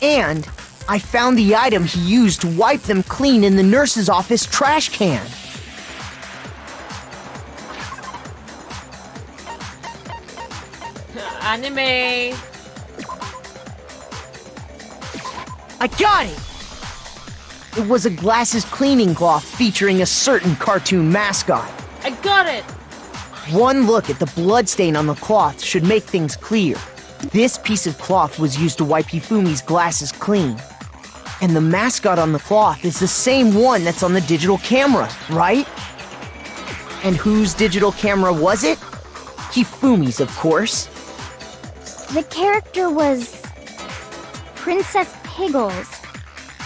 And I found the item he used to wipe them clean in the nurse's office trash can. Anime. I got it! It was a glasses cleaning cloth featuring a certain cartoon mascot. I got it! One look at the bloodstain on the cloth should make things clear. This piece of cloth was used to wipe Hifumi's glasses clean. And the mascot on the cloth is the same one that's on the digital camera, right? And whose digital camera was it? Hifumi's, of course. The character was... Princess Piggles.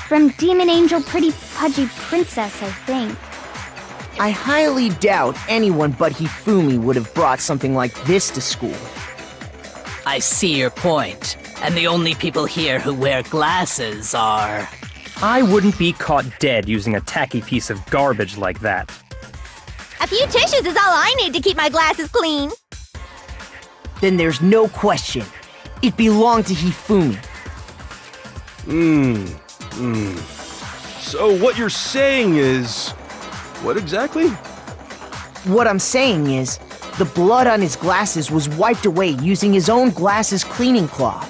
From Demon Angel Pretty Pudgy Princess, I think. I highly doubt anyone but Hifumi would have brought something like this to school. I see your point. And the only people here who wear glasses are... I wouldn't be caught dead using a tacky piece of garbage like that. A few tissues is all I need to keep my glasses clean. Then there's no question. It belonged to Hifumi. So what you're saying is... what exactly? What I'm saying is, the blood on his glasses was wiped away using his own glasses cleaning cloth.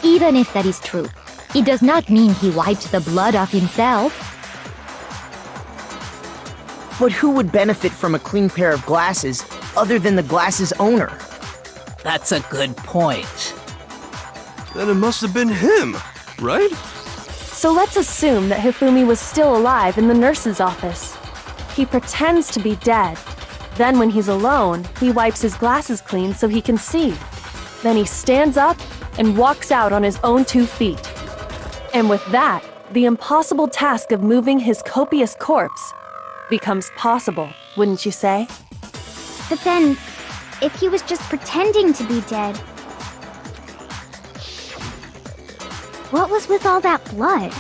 Even if that is true, it does not mean he wiped the blood off himself. But who would benefit from a clean pair of glasses other than the glasses owner? That's a good point. Then it must have been him. right? So let's assume that Hifumi was still alive in the nurse's office. He pretends to be dead. Then when he's alone, he wipes his glasses clean so he can see. Then he stands up and walks out on his own 2 feet. And with that, the impossible task of moving his copious corpse becomes possible, wouldn't you say? But then, if he was just pretending to be dead, what was with all that blood?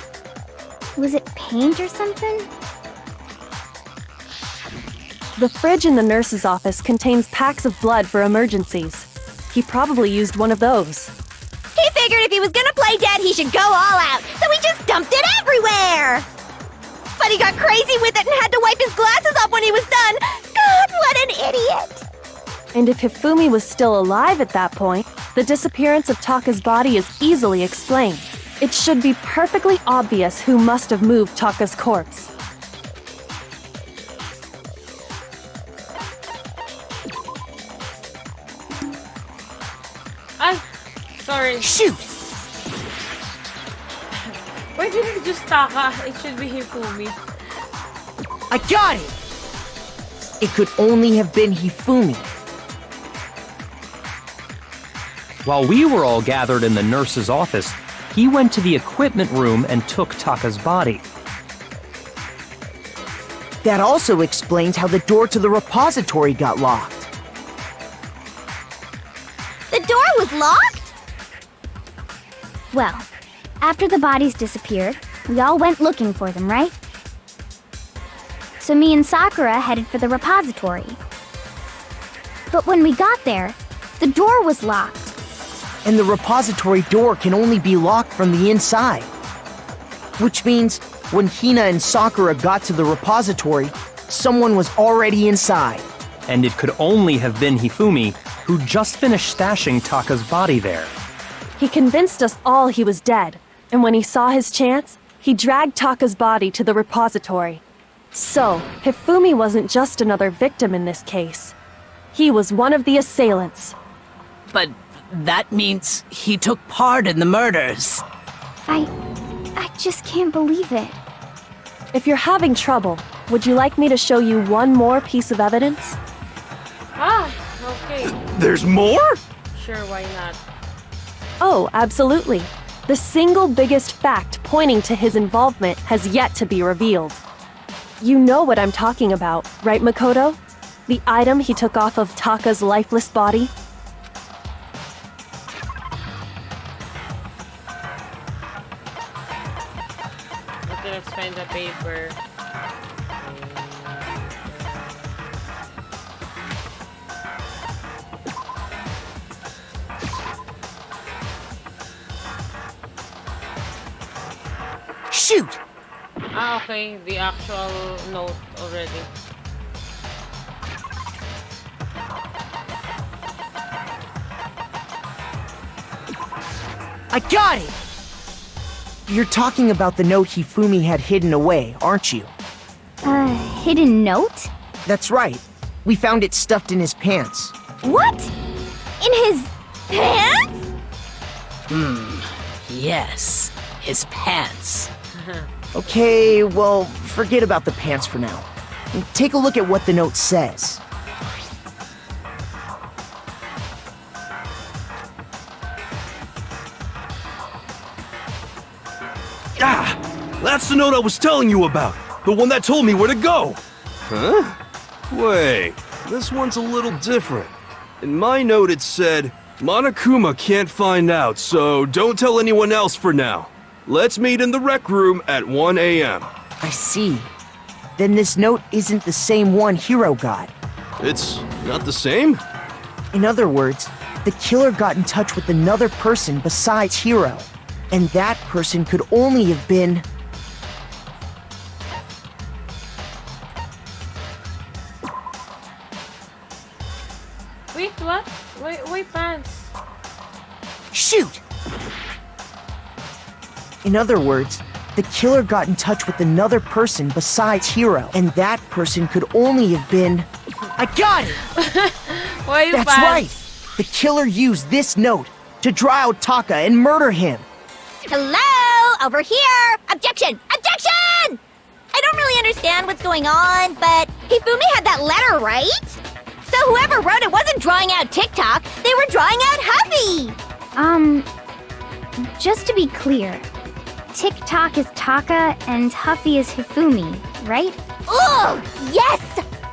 Was it paint or something? The fridge in the nurse's office contains packs of blood for emergencies. He probably used one of those. He figured if he was gonna play dead, he should go all out, so he just dumped it everywhere! But he got crazy with it and had to wipe his glasses off when he was done! God, what an idiot! And if Hifumi was still alive at that point, the disappearance of Taka's body is easily explained. It should be perfectly obvious who must have moved Taka's corpse. Sorry. Shoot! Why did it just Taka? It should be Hifumi. I got it! It could only have been Hifumi. While we were all gathered in the nurse's office, he went to the equipment room and took Taka's body. That also explains how the door to the repository got locked. The door was locked? Well, after the bodies disappeared, we all went looking for them, right? So me and Sakura headed for the repository. But when we got there, the door was locked. And the repository door can only be locked from the inside. Which means, when Hina and Sakura got to the repository, someone was already inside. And it could only have been Hifumi, who just finished stashing Taka's body there. He convinced us all he was dead, and when he saw his chance, he dragged Taka's body to the repository. So, Hifumi wasn't just another victim in this case. He was one of the assailants. But that means he took part in the murders. I just can't believe it. If you're having trouble, would you like me to show you one more piece of evidence? Ah, okay. There's more? Sure, why not? Oh, absolutely. The single biggest fact pointing to his involvement has yet to be revealed. You know what I'm talking about, right, Makoto? The item he took off of Taka's lifeless body? Okay, let's find the paper. Shoot! Ah, okay. The actual note already. I got it! You're talking about the note Hifumi had hidden away, aren't you? Hidden note? That's right. We found it stuffed in his pants. What? In his pants? Yes, his pants. Okay, well, forget about the pants for now. Take a look at what the note says. Ah! That's the note I was telling you about! The one that told me where to go! Huh? Wait, this one's a little different. In my note it said, Monokuma can't find out, so don't tell anyone else for now. Let's meet in the rec room at 1 a.m. I see. Then this note isn't the same one Hiro got. It's not the same? In other words, the killer got in touch with another person besides Hiro. And that person could only have been... Wait, what? Wait, pants. Shoot! In other words, the killer got in touch with another person besides Hiro. And that person could only have been... I got it! Why That's pants? right! The killer used this note to draw out Taka and murder him. Hello? over here! Objection! Objection! I don't really understand what's going on, but Hifumi had that letter, right? So whoever wrote it wasn't drawing out TikTok, they were drawing out Huffy! Just to be clear, TikTok is Taka and Huffy is Hifumi, right? Ugh! Yes!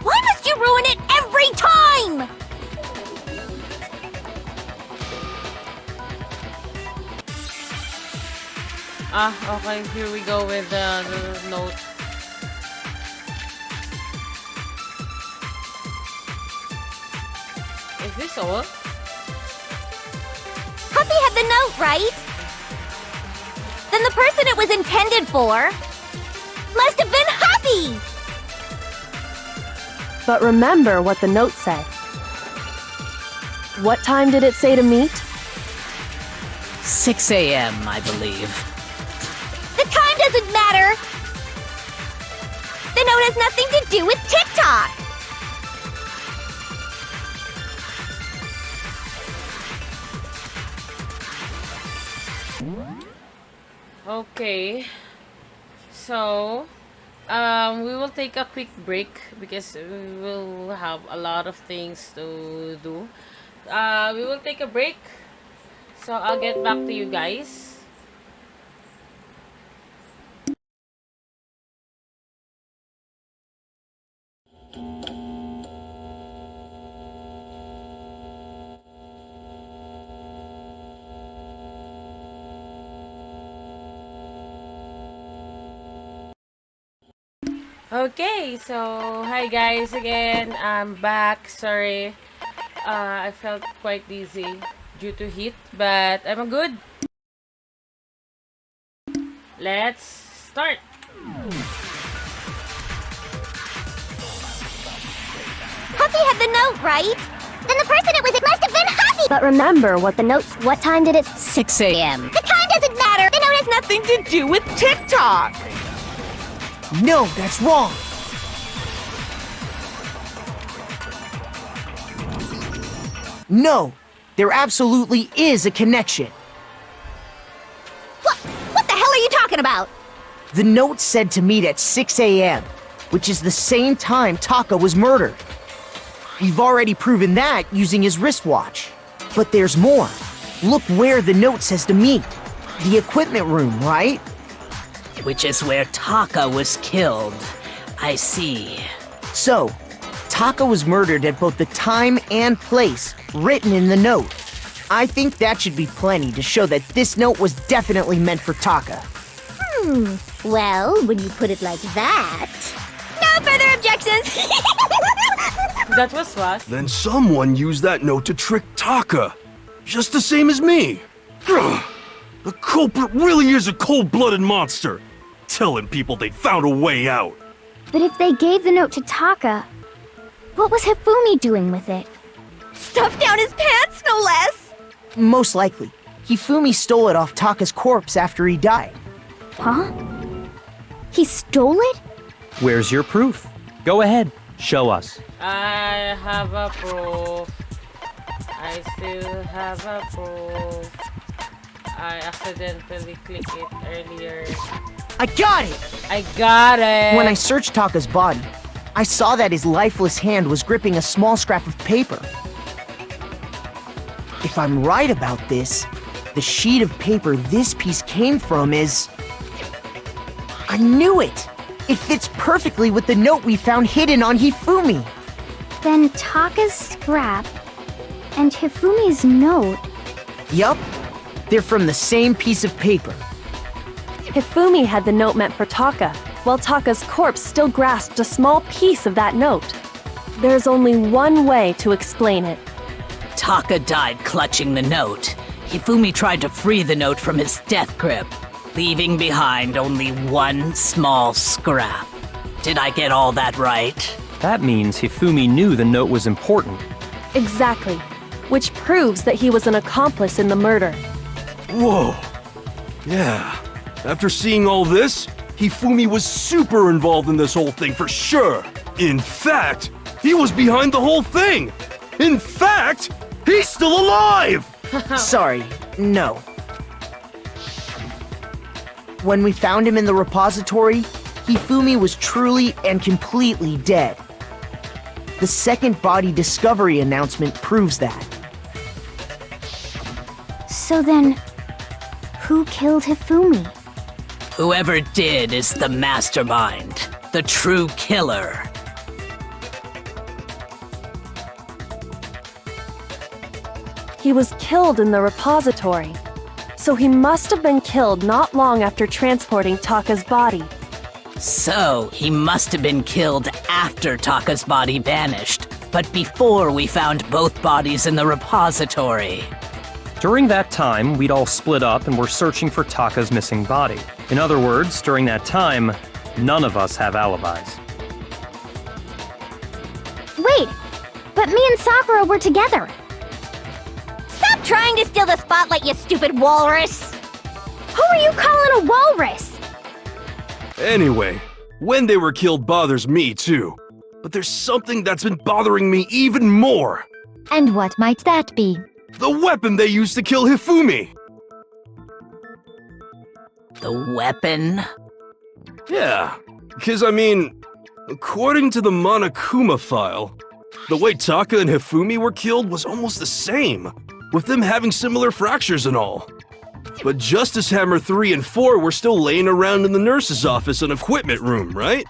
Why must you ruin it every time? Okay, here we go with the note. Is this all? Huffy had the note, right? Then the person it was intended for must have been Huffy! But remember what the note said. What time did it say to meet? 6 a.m., I believe. The time doesn't matter! The note has nothing to do with TikTok! Okay. So, we will take a quick break because we will have a lot of things to do. We will take a break. So, I'll get back to you guys. Okay, so hi guys again. I'm back. Sorry, I felt quite dizzy due to heat, but I'm good. Let's start. Huffy had the note, right? Then the person it was, it must have been Huffy! But remember what the note... What time did it... 6 a.m. The time doesn't matter! The note has nothing to do with TikTok! No, that's wrong. No, there absolutely is a connection. What the hell are you talking about? The note said to meet at 6 a.m., which is the same time Taka was murdered. We've already proven that using his wristwatch. But there's more. Look where the note says to meet. The equipment room, right? Which is where Taka was killed. I see. So, Taka was murdered at both the time and place written in the note. I think that should be plenty to show that this note was definitely meant for Taka. Well, when you put it like that... No further objections! That was fast. Then someone used that note to trick Taka. Just the same as me. Ugh. The culprit really is a cold-blooded monster. Telling people they found a way out. But if they gave the note to Taka, what was Hifumi doing with it? Stuffed down his pants, no less! Most likely, Hifumi stole it off Taka's corpse after he died. Huh? He stole it? Where's your proof? Go ahead, show us. I have a proof. I still have a proof. I accidentally clicked it earlier. I got it! I got it! When I searched Taka's body, I saw that his lifeless hand was gripping a small scrap of paper. If I'm right about this, the sheet of paper this piece came from is... I knew it! It fits perfectly with the note we found hidden on Hifumi. Then Taka's scrap and Hifumi's note... Yup, they're from the same piece of paper. Hifumi had the note meant for Taka, while Taka's corpse still grasped a small piece of that note. There's only one way to explain it. Taka died clutching the note. Hifumi tried to free the note from his death grip, leaving behind only one small scrap. Did I get all that right? That means Hifumi knew the note was important. Exactly. Which proves that he was an accomplice in the murder. Whoa. Yeah. After seeing all this, Hifumi was super involved in this whole thing for sure. In fact, he was behind the whole thing. In fact, he's still alive! Sorry, no. When we found him in the repository, Hifumi was truly and completely dead. The second body discovery announcement proves that. So then, who killed Hifumi? Whoever did is the mastermind, the true killer. He was killed in the repository, so he must have been killed not long after transporting Taka's body. So, he must have been killed after Taka's body vanished, but before we found both bodies in the repository. During that time, we'd all split up and were searching for Taka's missing body. In other words, during that time, none of us have alibis. Wait, but me and Sakura were together. Stop trying to steal the spotlight, you stupid walrus! Who are you calling a walrus? Anyway, when they were killed bothers me too. But there's something that's been bothering me even more. And what might that be? The weapon they used to kill Hifumi! The weapon? Yeah, because I mean, according to the Monokuma file, the way Taka and Hifumi were killed was almost the same, with them having similar fractures and all. But Justice Hammer 3 and 4 were still laying around in the nurse's office and equipment room, right?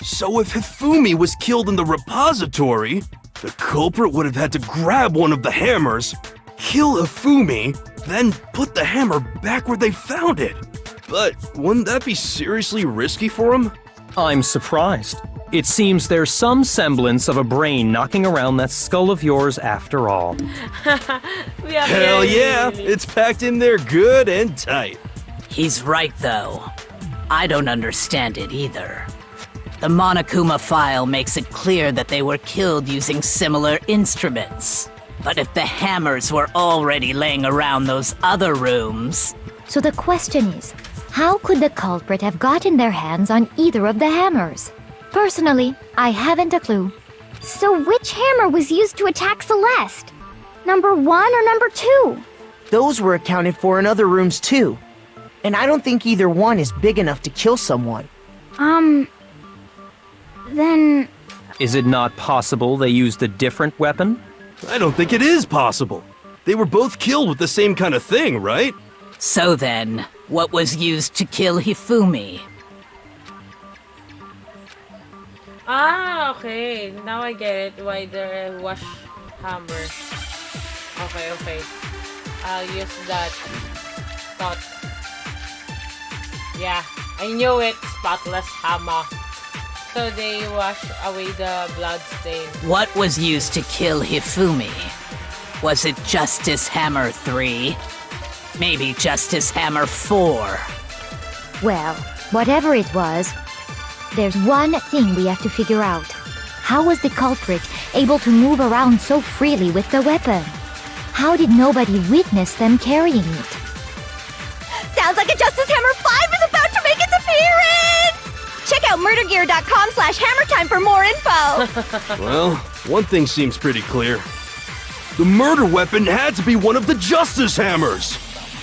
So if Hifumi was killed in the repository, the culprit would have had to grab one of the hammers, kill Hifumi, then put the hammer back where they found it. But wouldn't that be seriously risky for him? I'm surprised. It seems there's some semblance of a brain knocking around that skull of yours after all. Hell yeah, it's packed in there good and tight. He's right, though. I don't understand it either. The Monokuma file makes it clear that they were killed using similar instruments. But if the hammers were already laying around those other rooms... So the question is, how could the culprit have gotten their hands on either of the hammers? Personally, I haven't a clue. So which hammer was used to attack Celeste? Number 1 or number 2? Those were accounted for in other rooms too. And I don't think either one is big enough to kill someone. Then... Is it not possible they used a different weapon? I don't think it is possible. They were both killed with the same kind of thing, right? So then, what was used to kill Hifumi? Ah, okay. Now I get it. Why the wash hammer. Okay. I'll use that thought. Yeah, I knew it. Spotless hammer. So they wash away the blood stain. What was used to kill Hifumi? Was it Justice Hammer 3? Maybe Justice Hammer 4? Well, whatever it was, there's one thing we have to figure out. How was the culprit able to move around so freely with the weapon? How did nobody witness them carrying it? Sounds like a Justice Hammer 5 is about to make its appearance! Check out murdergear.com/hammertime for more info! Well, one thing seems pretty clear. The murder weapon had to be one of the Justice Hammers!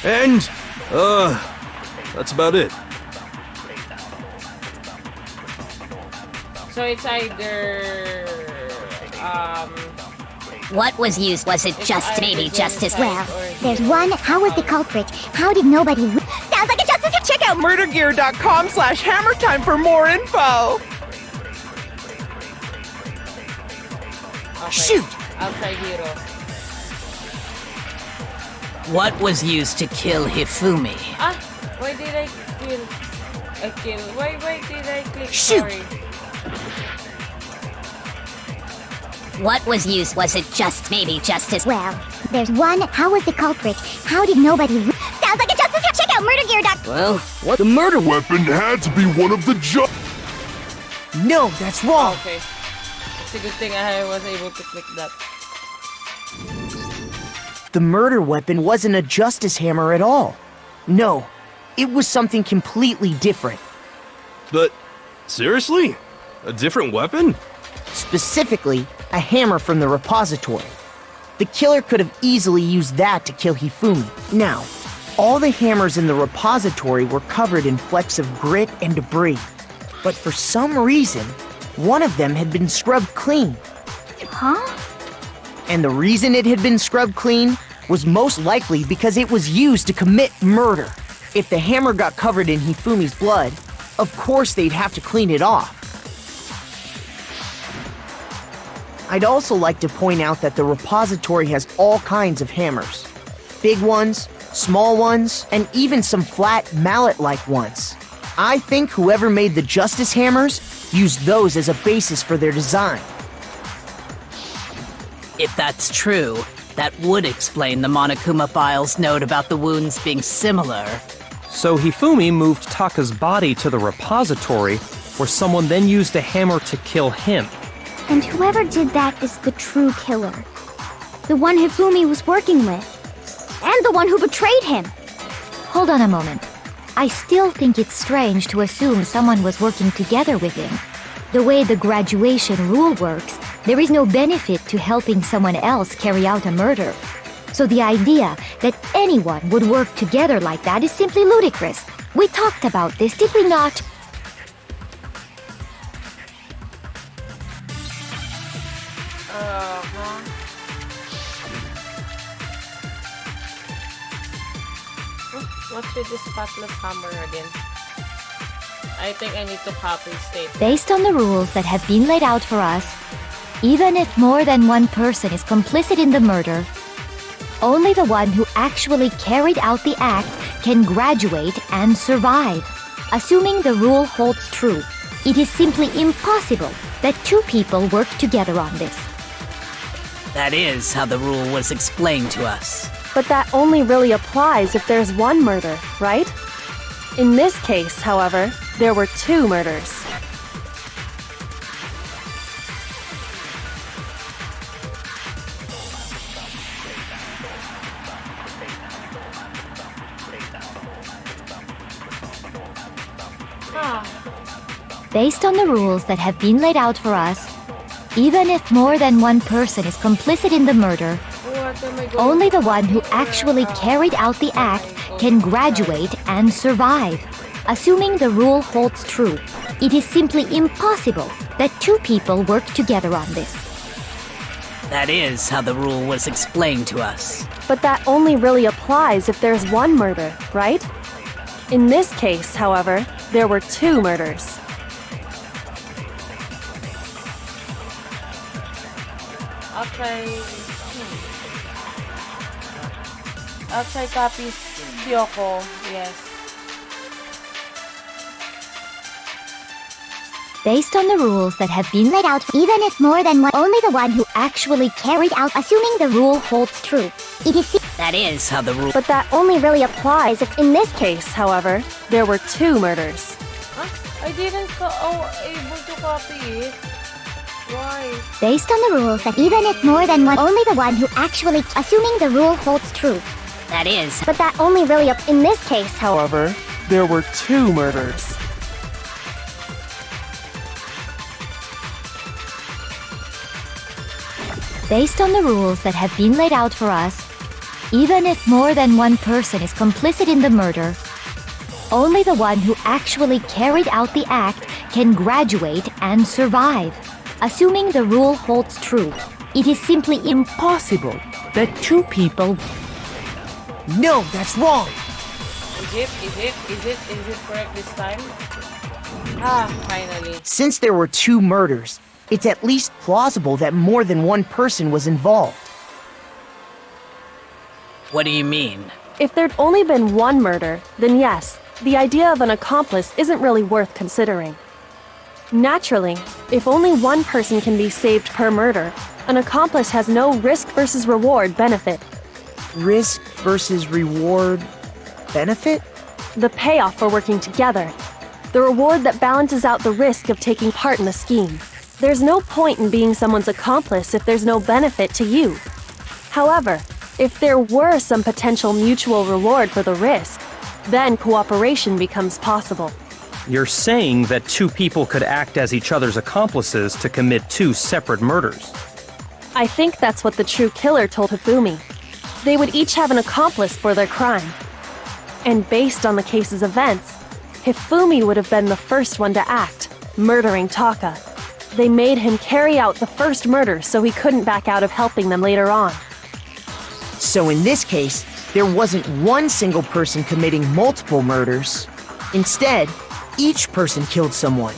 And, that's about it. So it's either What was used? Was it just maybe Justice? Well, there's one. How was the culprit? How did nobody... Sounds like a Justice... Check out murdergear.com/hammertime for more info! okay. Shoot! I'll try hero. What was used to kill Hifumi? Ah, why did I kill? Why did I click? Shoot! Sorry. What was used? Was it just maybe Justice? Well, there's one. How was the culprit? How did nobody... Sounds like a Justice... Check out murdergear.com... Well, what? The murder weapon had to be one of the No, that's wrong! Okay. It's a good thing I was able to click that. The murder weapon wasn't a Justice Hammer at all. No, it was something completely different. But, seriously? A different weapon? Specifically, a hammer from the repository. The killer could have easily used that to kill Hifumi. Now, All the hammers in the repository were covered in flecks of grit and debris. But for some reason, one of them had been scrubbed clean. Huh? And the reason it had been scrubbed clean was most likely because it was used to commit murder. If the hammer got covered in Hifumi's blood, of course they'd have to clean it off. I'd also like to point out that the repository has all kinds of hammers. Big ones, small ones, and even some flat mallet-like ones. I think whoever made the Justice Hammers used those as a basis for their design. If that's true, that would explain the Monokuma file's note about the wounds being similar. So Hifumi moved Taka's body to the repository, where someone then used a hammer to kill him. And whoever did that is the true killer. The one Hifumi was working with. And the one who betrayed him. Hold on a moment. I still think it's strange to assume someone was working together with him. The way the graduation rule works, there is no benefit to helping someone else carry out a murder. So the idea that anyone would work together like that is simply ludicrous. We talked about this, did we not? What's with this spotless hammer again? I think I need to copy state. Based on the rules that have been laid out for us, even if more than one person is complicit in the murder, only the one who actually carried out the act can graduate and survive. Assuming the rule holds true, it is simply impossible that two people work together on this. That is how the rule was explained to us. But that only really applies if there's one murder, right? In this case, however, there were two murders. Based on the rules that have been laid out for us, even if more than one person is complicit in the murder, only the one who actually carried out the act can graduate and survive. Assuming the rule holds true, it is simply impossible that two people work together on this. That is how the rule was explained to us. But that only really applies if there's one murder, right? In this case, however, there were two murders. Okay. Outside copies, Kyoko, yes. Based on the rules that have been laid out, Even if more than one, only the one who actually carried out, assuming the rule holds true. It is That is how the rule... But that only really applies if, in this case, however, there were two murders. Huh? I didn't able to copy it. Why? based on the rules that even if more than one, only the one who actually, assuming the rule holds true. That is... But that only really, in this case, However, there were two murders. based on the rules that have been laid out for us, even if more than one person is complicit in the murder, only the one who actually carried out the act can graduate and survive. Assuming the rule holds true, it is simply Impossible that two people. No, that's wrong! Is it correct this time? Finally. Since there were two murders, it's at least plausible that more than one person was involved. What do you mean? If there'd only been one murder, then yes, the idea of an accomplice isn't really worth considering. Naturally, if only one person can be saved per murder, an accomplice has no risk versus reward benefit. Risk versus reward benefit? The payoff for working together. The reward that balances out the risk of taking part in a scheme. There's no point in being someone's accomplice if there's no benefit to you. However, if there were some potential mutual reward for the risk, then cooperation becomes possible. You're saying that two people could act as each other's accomplices to commit two separate murders. I think that's what the true killer told Hifumi. They would each have an accomplice for their crime. And based on the case's events, Hifumi would have been the first one to act, murdering Taka. They made him carry out the first murder so he couldn't back out of helping them later on. So in this case, there wasn't one single person committing multiple murders. Instead, each person killed someone,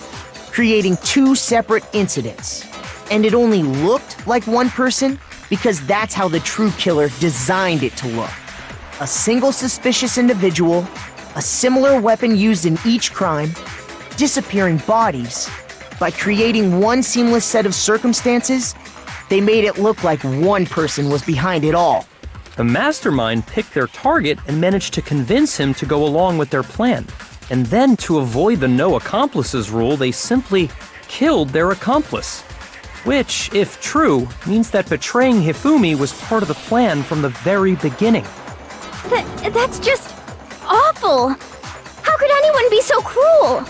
creating two separate incidents. And it only looked like one person because that's how the true killer designed it to look. A single suspicious individual, a similar weapon used in each crime, disappearing bodies. By creating one seamless set of circumstances, they made it look like one person was behind it all. The mastermind picked their target and managed to convince him to go along with their plan. And then, to avoid the no accomplices rule, they simply killed their accomplice. Which, if true, means that betraying Hifumi was part of the plan from the very beginning. That's just awful! How could anyone be so cruel?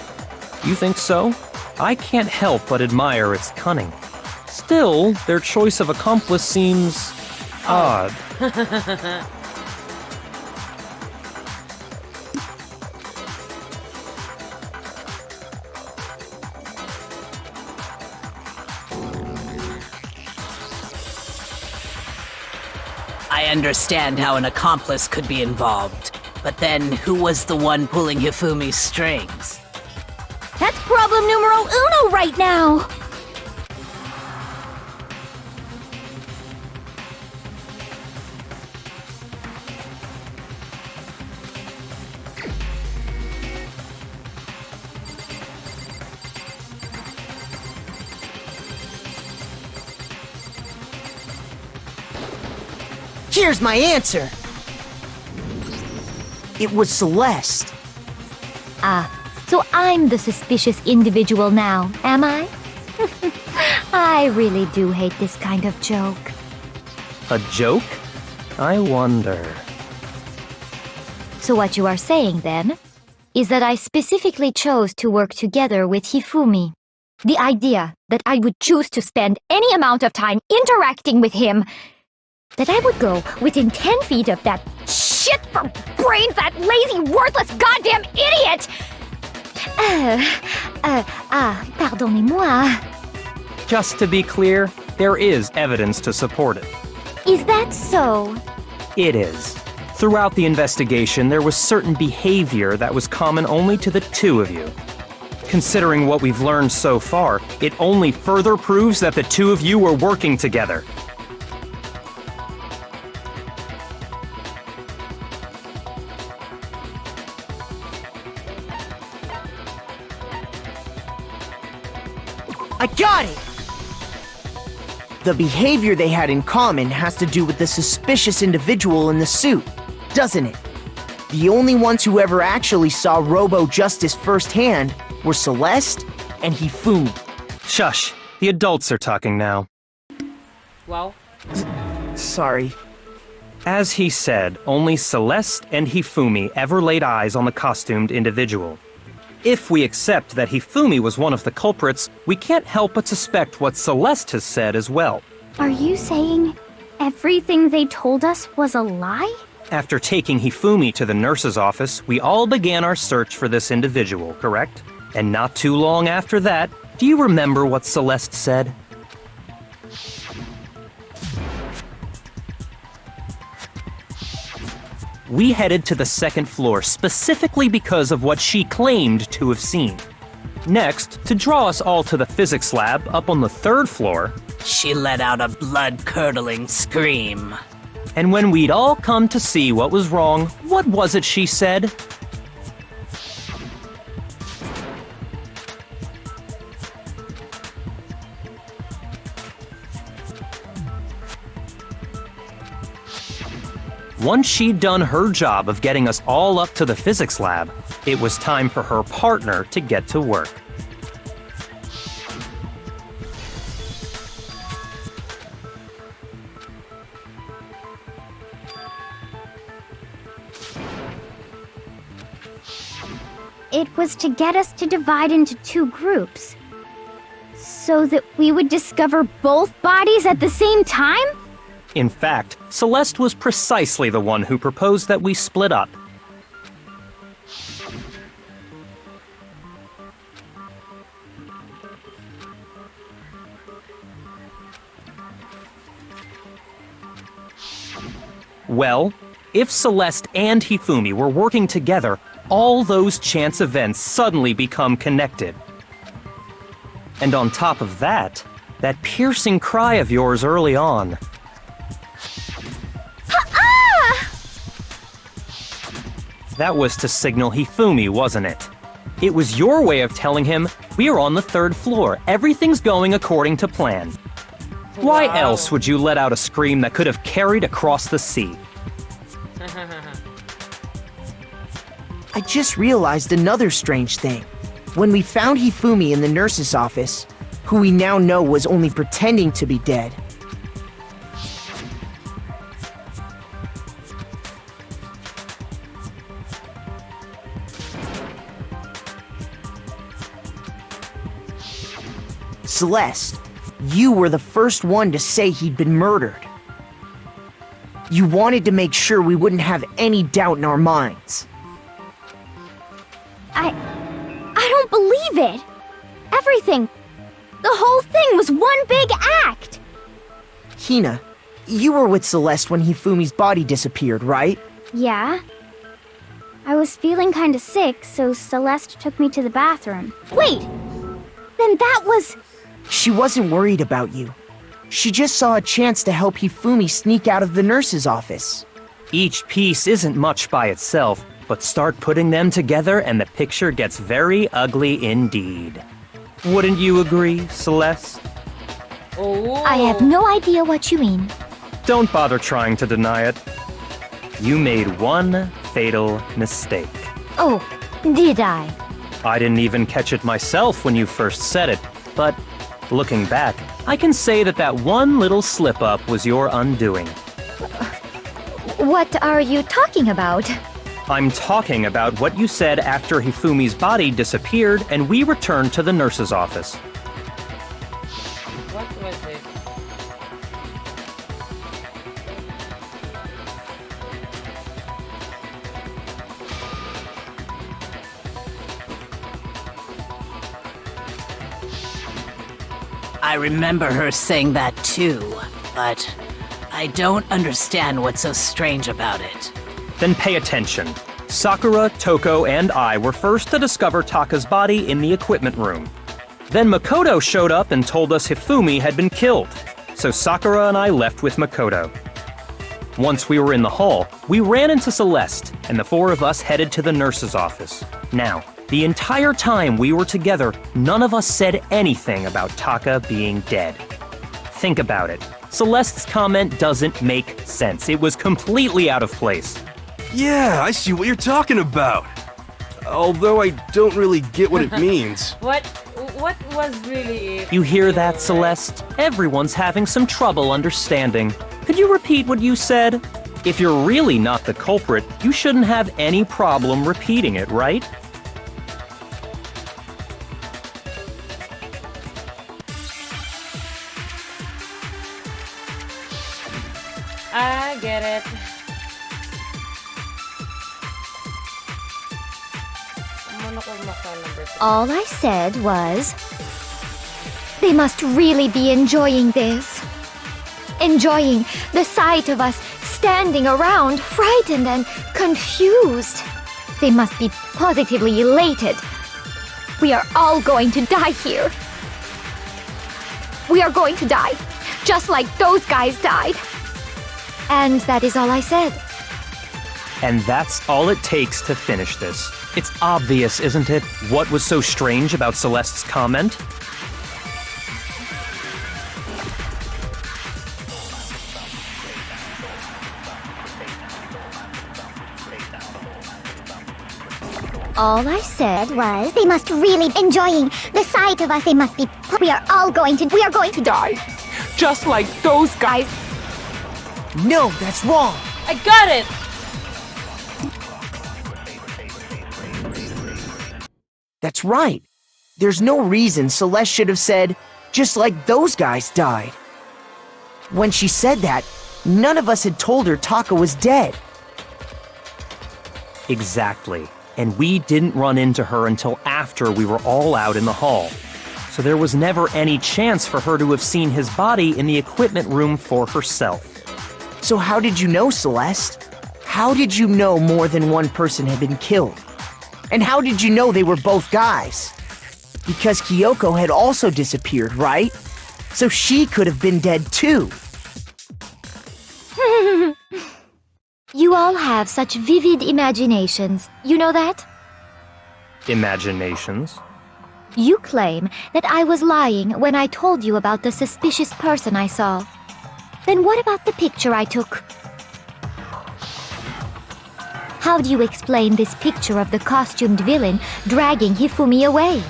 You think so? I can't help but admire its cunning. Still, their choice of accomplice seems odd. I understand how an accomplice could be involved, but then who was the one pulling Hifumi's strings? That's problem numero uno right now! Here's my answer! It was Celeste. So I'm the suspicious individual now, am I? I really do hate this kind of joke. A joke? I wonder. So what you are saying, then, is that I specifically chose to work together with Hifumi. The idea that I would choose to spend any amount of time interacting with him, that I would go within 10 feet of that shit for brains, that lazy, worthless goddamn idiot! Pardonnez-moi. Just to be clear, there is evidence to support it. Is that so? It is. Throughout the investigation, there was certain behavior that was common only to the two of you. Considering what we've learned so far, it only further proves that the two of you were working together. I got it! The behavior they had in common has to do with the suspicious individual in the suit, doesn't it? The only ones who ever actually saw Robo-Justice firsthand were Celeste and Hifumi. Shush, the adults are talking now. Wow. Sorry. As he said, only Celeste and Hifumi ever laid eyes on the costumed individual. If we accept that Hifumi was one of the culprits, we can't help but suspect what Celeste has said as well. Are you saying everything they told us was a lie? After taking Hifumi to the nurse's office, we all began our search for this individual, correct? And not too long after that, do you remember what Celeste said? We headed to the second floor specifically because of what she claimed to have seen. Next, to draw us all to the physics lab up on the third floor, She let out a blood-curdling scream. And when we'd all come to see what was wrong, what was it she said? Once she'd done her job of getting us all up to the physics lab, it was time for her partner to get to work. It was to get us to divide into two groups, so that we would discover both bodies at the same time? In fact, Celeste was precisely the one who proposed that we split up. Well, if Celeste and Hifumi were working together, all those chance events suddenly become connected. And on top of that, that piercing cry of yours early on. That was to signal Hifumi, wasn't it? It was your way of telling him, we're on the 3rd floor, everything's going according to plan. Why else would you let out a scream that could have carried across the sea? I just realized another strange thing. When we found Hifumi in the nurse's office, who we now know was only pretending to be dead, Celeste, you were the first one to say he'd been murdered. You wanted to make sure we wouldn't have any doubt in our minds. I don't believe it. Everything, the whole thing was one big act. Hina, you were with Celeste when Hifumi's body disappeared, right? Yeah. I was feeling kinda sick, so Celeste took me to the bathroom. Wait! Then that was... She wasn't worried about you. She just saw a chance to help Hifumi sneak out of the nurse's office. Each piece isn't much by itself, but start putting them together and the picture gets very ugly indeed. Wouldn't you agree, Celeste? I have no idea what you mean. Don't bother trying to deny it. You made one fatal mistake. Oh, did I? I didn't even catch it myself when you first said it, but looking back, I can say that one little slip-up was your undoing. What are you talking about? I'm talking about what you said after Hifumi's body disappeared and we returned to the nurse's office. What was it? I remember her saying that too, but I don't understand what's so strange about it. Then pay attention. Sakura, Toko, and I were first to discover Taka's body in the equipment room. Then Makoto showed up and told us Hifumi had been killed, so Sakura and I left with Makoto. Once we were in the hall, we ran into Celeste, and the 4 of us headed to the nurse's office. Now, the entire time we were together, none of us said anything about Taka being dead. Think about it. Celeste's comment doesn't make sense. It was completely out of place. Yeah, I see what you're talking about. Although I don't really get what it means. What was really it? You hear that, Celeste? Everyone's having some trouble understanding. Could you repeat what you said? If you're really not the culprit, you shouldn't have any problem repeating it, right? I get it. All I said was... They must really be enjoying this. Enjoying the sight of us standing around, frightened and confused. They must be positively elated. We are all going to die here. We are going to die, just like those guys died. And that is all I said. And that's all it takes to finish this. It's obvious, isn't it, what was so strange about Celeste's comment? All I said was, they must really enjoying the sight of us. They must be. We are going to die. Just like those guys. No, that's wrong. I got it! That's right. There's no reason Celeste should have said, just like those guys died. When she said that, none of us had told her Taka was dead. Exactly. And we didn't run into her until after we were all out in the hall. So there was never any chance for her to have seen his body in the equipment room for herself. So how did you know, Celeste? How did you know more than one person had been killed? And how did you know they were both guys? Because Kyoko had also disappeared, right? So she could have been dead too. You all have such vivid imaginations. You know that? Imaginations? You claim that I was lying when I told you about the suspicious person I saw. Then what about the picture I took? How do you explain this picture of the costumed villain dragging Hifumi away?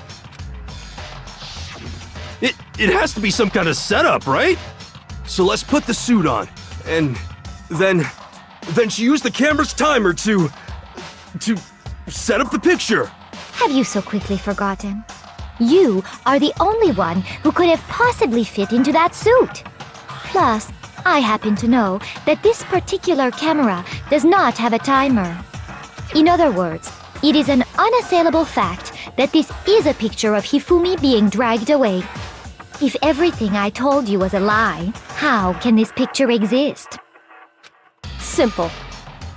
It has to be some kind of setup, right? So let's put the suit on, and then she used the camera's timer to set up the picture. Have you so quickly forgotten? You are the only one who could have possibly fit into that suit. Plus, I happen to know that this particular camera does not have a timer. In other words, it is an unassailable fact that this is a picture of Hifumi being dragged away. If everything I told you was a lie, how can this picture exist? Simple.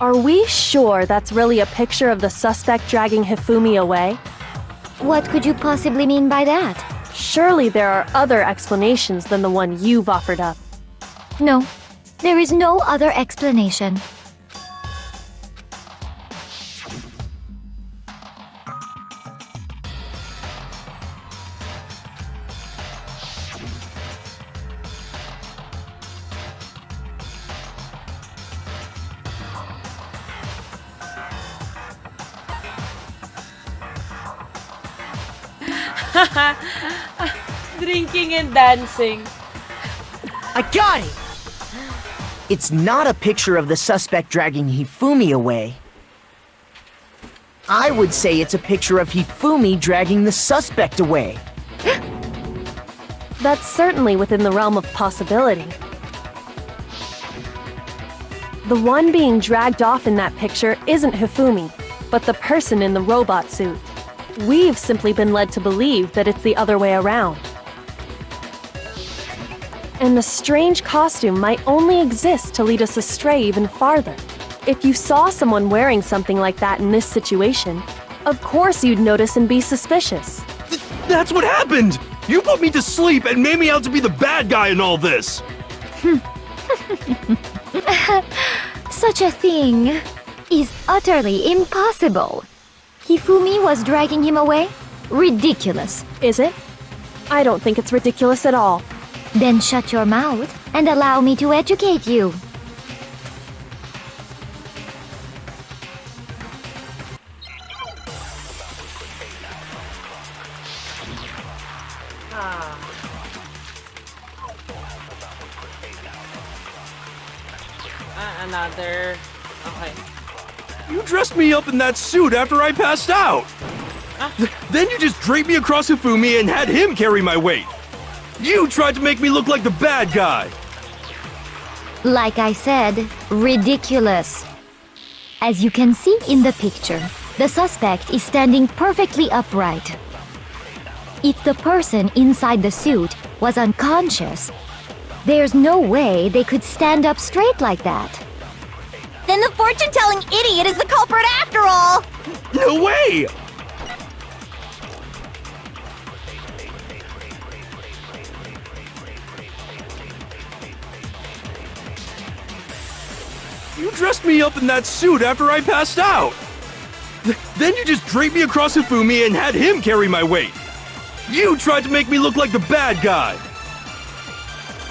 Are we sure that's really a picture of the suspect dragging Hifumi away? What could you possibly mean by that? Surely there are other explanations than the one you've offered up. No, there is no other explanation. Drinking and dancing. I got it! It's not a picture of the suspect dragging Hifumi away. I would say it's a picture of Hifumi dragging the suspect away. That's certainly within the realm of possibility. The one being dragged off in that picture isn't Hifumi, but the person in the robot suit. We've simply been led to believe that it's the other way around. And the strange costume might only exist to lead us astray even farther. If you saw someone wearing something like that in this situation, of course you'd notice and be suspicious. That's what happened! You put me to sleep and made me out to be the bad guy in all this! Such a thing is utterly impossible. Hifumi was dragging him away? Ridiculous. Is it? I don't think it's ridiculous at all. Then shut your mouth and allow me to educate you. Another. Okay. You dressed me up in that suit after I passed out! Then you just draped me across Hifumi and had him carry my weight! You tried to make me look like the bad guy! Like I said, ridiculous. As you can see in the picture, the suspect is standing perfectly upright. If the person inside the suit was unconscious, there's no way they could stand up straight like that. Then the fortune-telling idiot is the culprit after all! No way! You dressed me up in that suit after I passed out! Then you just draped me across Hifumi and had him carry my weight! You tried to make me look like the bad guy!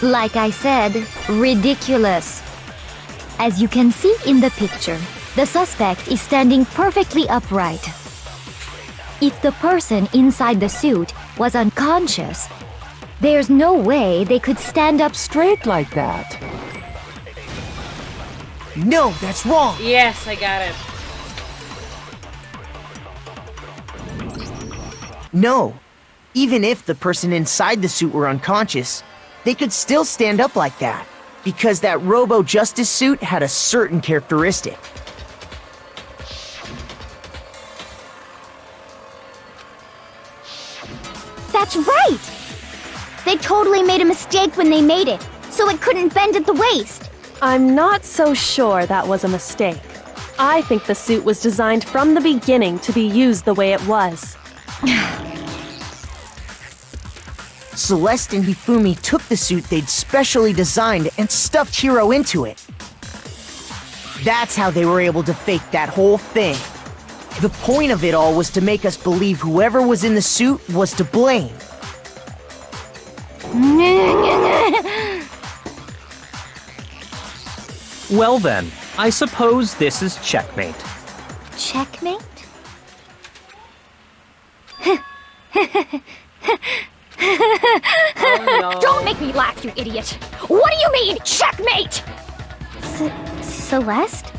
Like I said, ridiculous. As you can see in the picture, the suspect is standing perfectly upright. If the person inside the suit was unconscious, there's no way they could stand up straight like that. No, that's wrong! Yes, I got it. No. Even if the person inside the suit were unconscious, they could still stand up like that, because that Robo-Justice suit had a certain characteristic. That's right! They totally made a mistake when they made it, so it couldn't bend at the waist. I'm not so sure that was a mistake. I think the suit was designed from the beginning to be used the way it was. Celeste and Hifumi took the suit they'd specially designed and stuffed Hiro into it. That's how they were able to fake that whole thing. The point of it all was to make us believe whoever was in the suit was to blame. Well then, I suppose this is checkmate. Checkmate? Don't make me laugh, you idiot! What do you mean, checkmate? Celeste?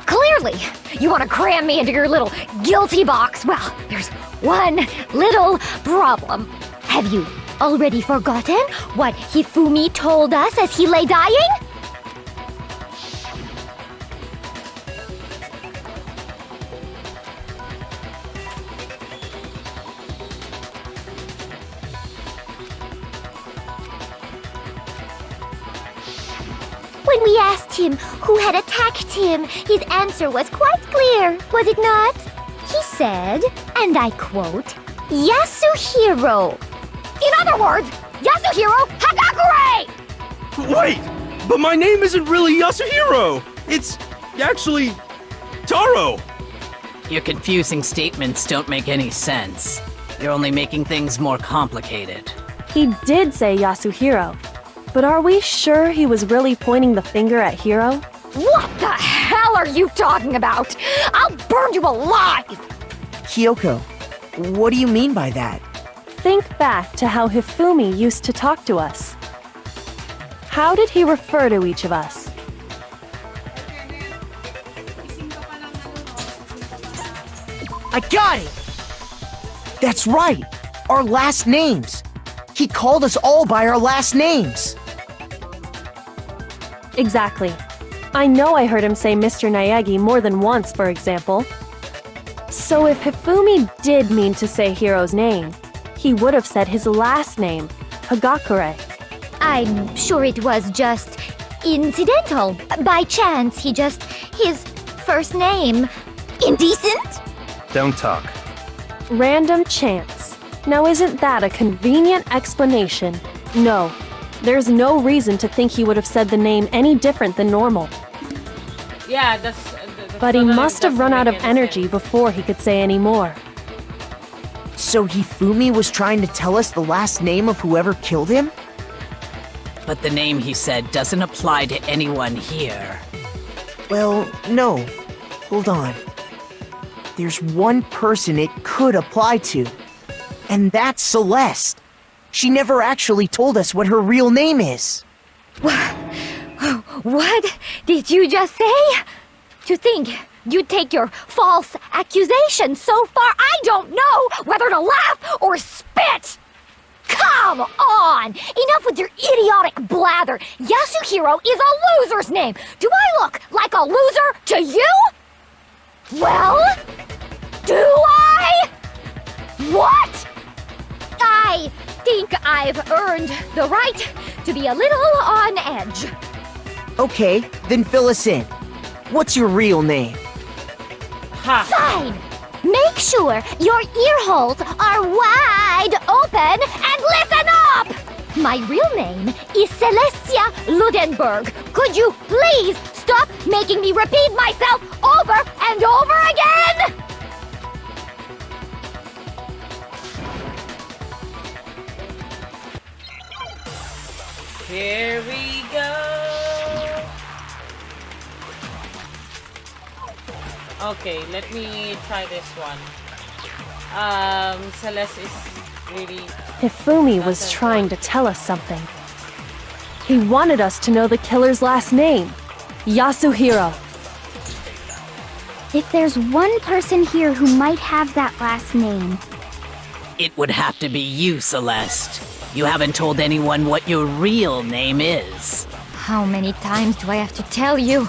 Clearly, you want to cram me into your little guilty box. Well, there's one little problem. Have you already forgotten what Hifumi told us as he lay dying? When we asked him who had attacked him, his answer was quite clear, was it not? He said, and I quote, Yasuhiro. In other words, Yasuhiro Hagakure! Wait! But my name isn't really Yasuhiro! It's actually Taro! Your confusing statements don't make any sense. You're only making things more complicated. He did say Yasuhiro, but are we sure he was really pointing the finger at Hiro? What the hell are you talking about? I'll burn you alive! Kyoko, what do you mean by that? Think back to how Hifumi used to talk to us. How did he refer to each of us? I got it! That's right! Our last names! He called us all by our last names! Exactly. I know I heard him say Mr. Naegi more than once, for example. So if Hifumi did mean to say Hiro's name, he would have said his last name, Hagakure. I'm sure it was just incidental. By chance, his first name. Indecent? Don't talk. Random chance. Now isn't that a convenient explanation? No. There's no reason to think he would have said the name any different than normal. Yeah, that's But he totally must have doesn't run make out of any energy sense. before he could say any more. So Hifumi was trying to tell us the last name of whoever killed him? But the name he said doesn't apply to anyone here. Well, no. Hold on. There's one person it could apply to. And that's Celeste. She never actually told us what her real name is. What did you just say? To think you'd take your false accusation so far, I don't know whether to laugh or spit! Come on! Enough with your idiotic blather! Yasuhiro is a loser's name! Do I look like a loser to you? Well? Do I? What? I think I've earned the right to be a little on edge. Okay, then fill us in. What's your real name? Ha! Fine! Make sure your ear holes are wide open and listen up! My real name is Celestia Ludenberg. Could you please stop making me repeat myself over and over again? Here we go. Okay, let me try this one. Celeste is really... Hifumi was trying to tell us something. He wanted us to know the killer's last name, Yasuhiro. If there's one person here who might have that last name, It would have to be you, Celeste. You haven't told anyone what your real name is. how many times do I have to tell you?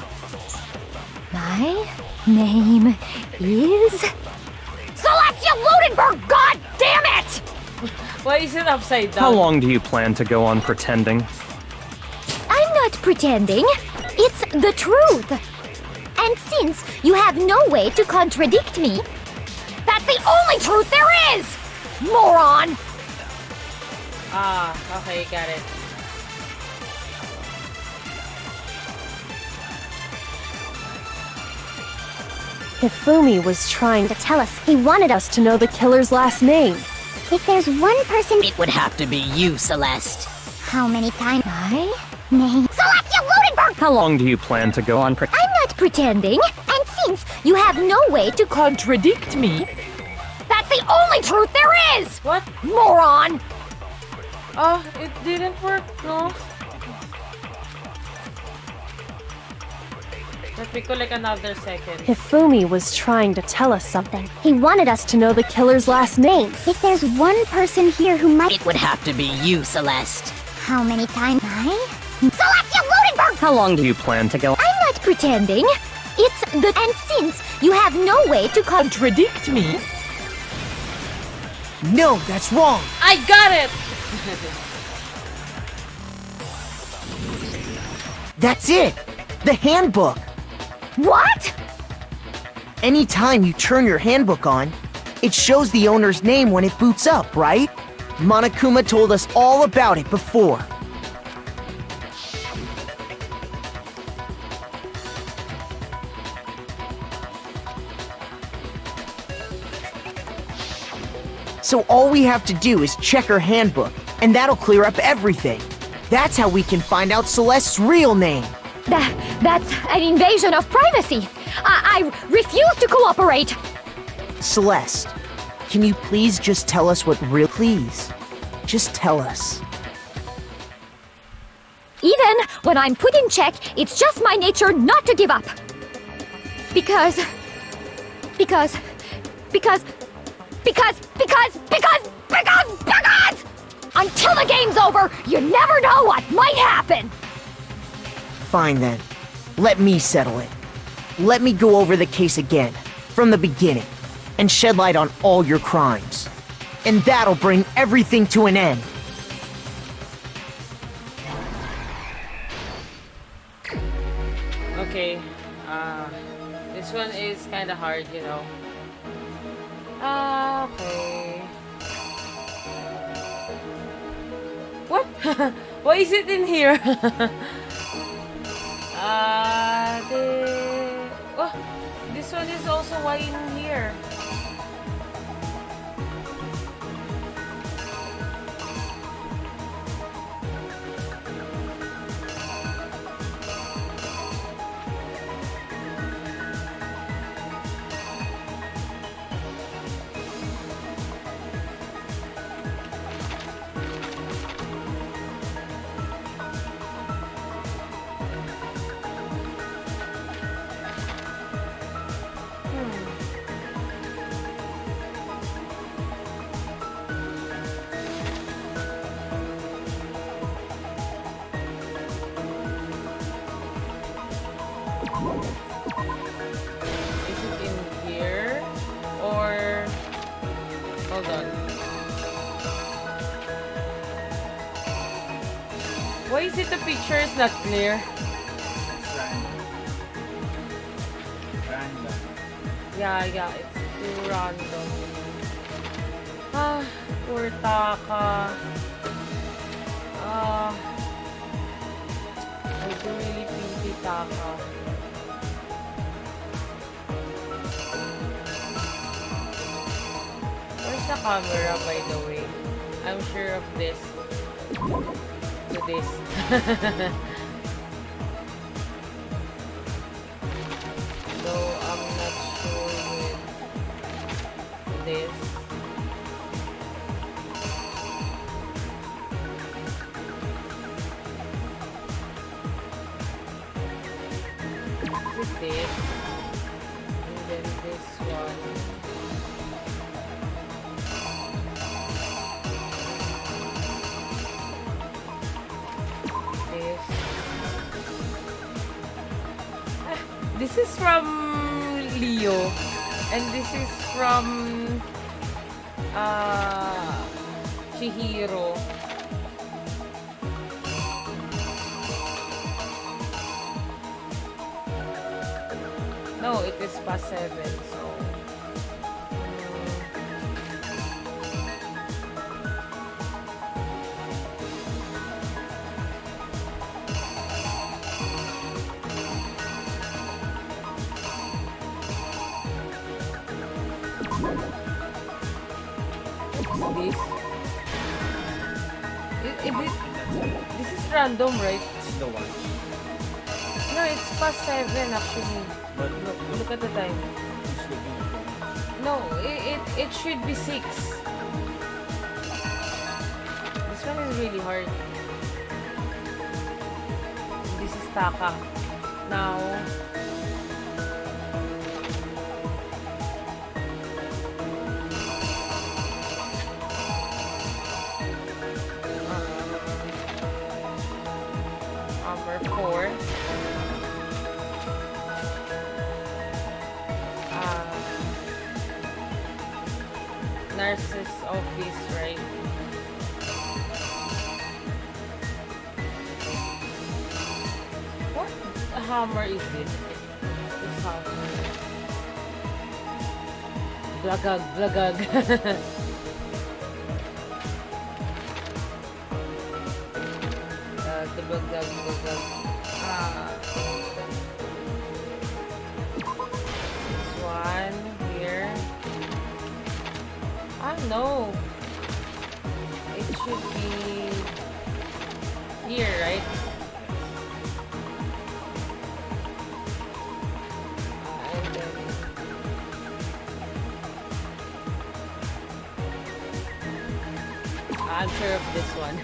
My name is... Celestia Ludenberg, god damn it! Why is it upside down? How long do you plan to go on pretending? I'm not pretending. It's the truth. And since you have no way to contradict me, that's the only truth there is! Moron! Ah, okay, got it. Hifumi was trying to tell us. He wanted us to know the killer's last name. If there's one person... It would have to be you, Celeste. How many times? My name... Celestia Ludenberg! How long do you plan to go on I'm not pretending. And since you have no way to Contradict me? that's the only truth there is! What? Moron! Oh, it didn't work, no? Let me collect another second. Hifumi was trying to tell us something. He wanted us to know the killer's last name. If there's one person here who might... It would have to be you, Celeste. How many times? Celestia Ludenberg! How long do you plan to go? I'm not pretending. It's the... And since you have no way to Contradict me? No, that's wrong. I got it! That's it. The handbook. What? Anytime you turn your handbook on, it shows the owner's name when it boots up, right? Monokuma told us all about it before. So all we have to do is check her handbook, and that'll clear up everything. That's how we can find out Celeste's real name. That's an invasion of privacy. I refuse to cooperate. Celeste, can you please just tell us what real... Please, just tell us. Even when I'm put in check, it's just my nature not to give up. Because until the game's over, you never know what might happen. Fine then. Let me settle it. Let me go over the case again, from the beginning, and shed light on all your crimes. And that'll bring everything to an end. Okay, this one is kinda hard, you know. Okay. What? Why is it in here? Oh, this one is also why in here. Is it in here? Or... Hold on. Why is it the picture is not clear? Random. Yeah, it's too random. Ah, poor Taka. I do really pity Taka. Where's the camera, by the way? I'm sure of this. To this. So, I'm not sure with this. Is it this? And then this one. This is from Leo, and this is from Chihiro. No, it is past 7, so... This? This is random, right? It's the one. No, it's past 7 actually. But Look at the time. who's looking at it? No, it should be 6. This one is really hard. This is Taka. Now... number 4. Nurse's office, right? What hammer is it? This hammer. Blagag, blagag. Blagag, blagag. This one here. No. It should be here, right? And then I'm sure of this one.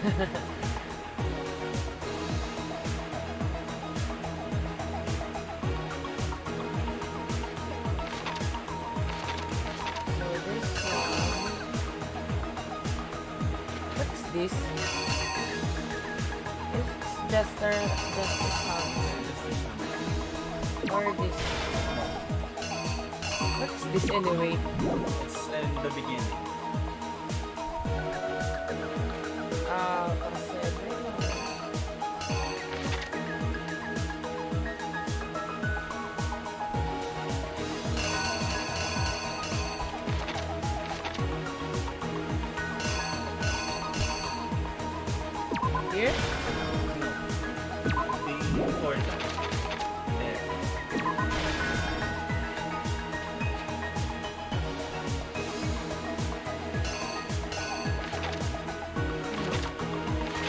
This it's just a sound or this. What's this anyway? It's in the beginning. Here? Before that. There.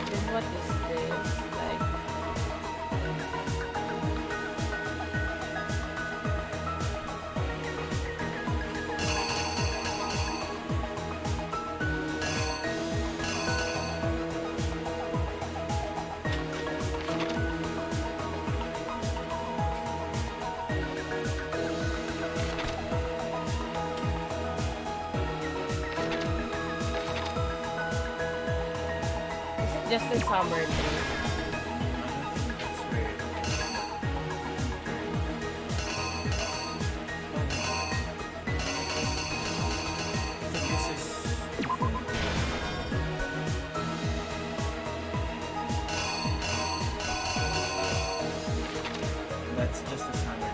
Then what is this? Like... Just a summer day. That's weird. So this is that's just a summer.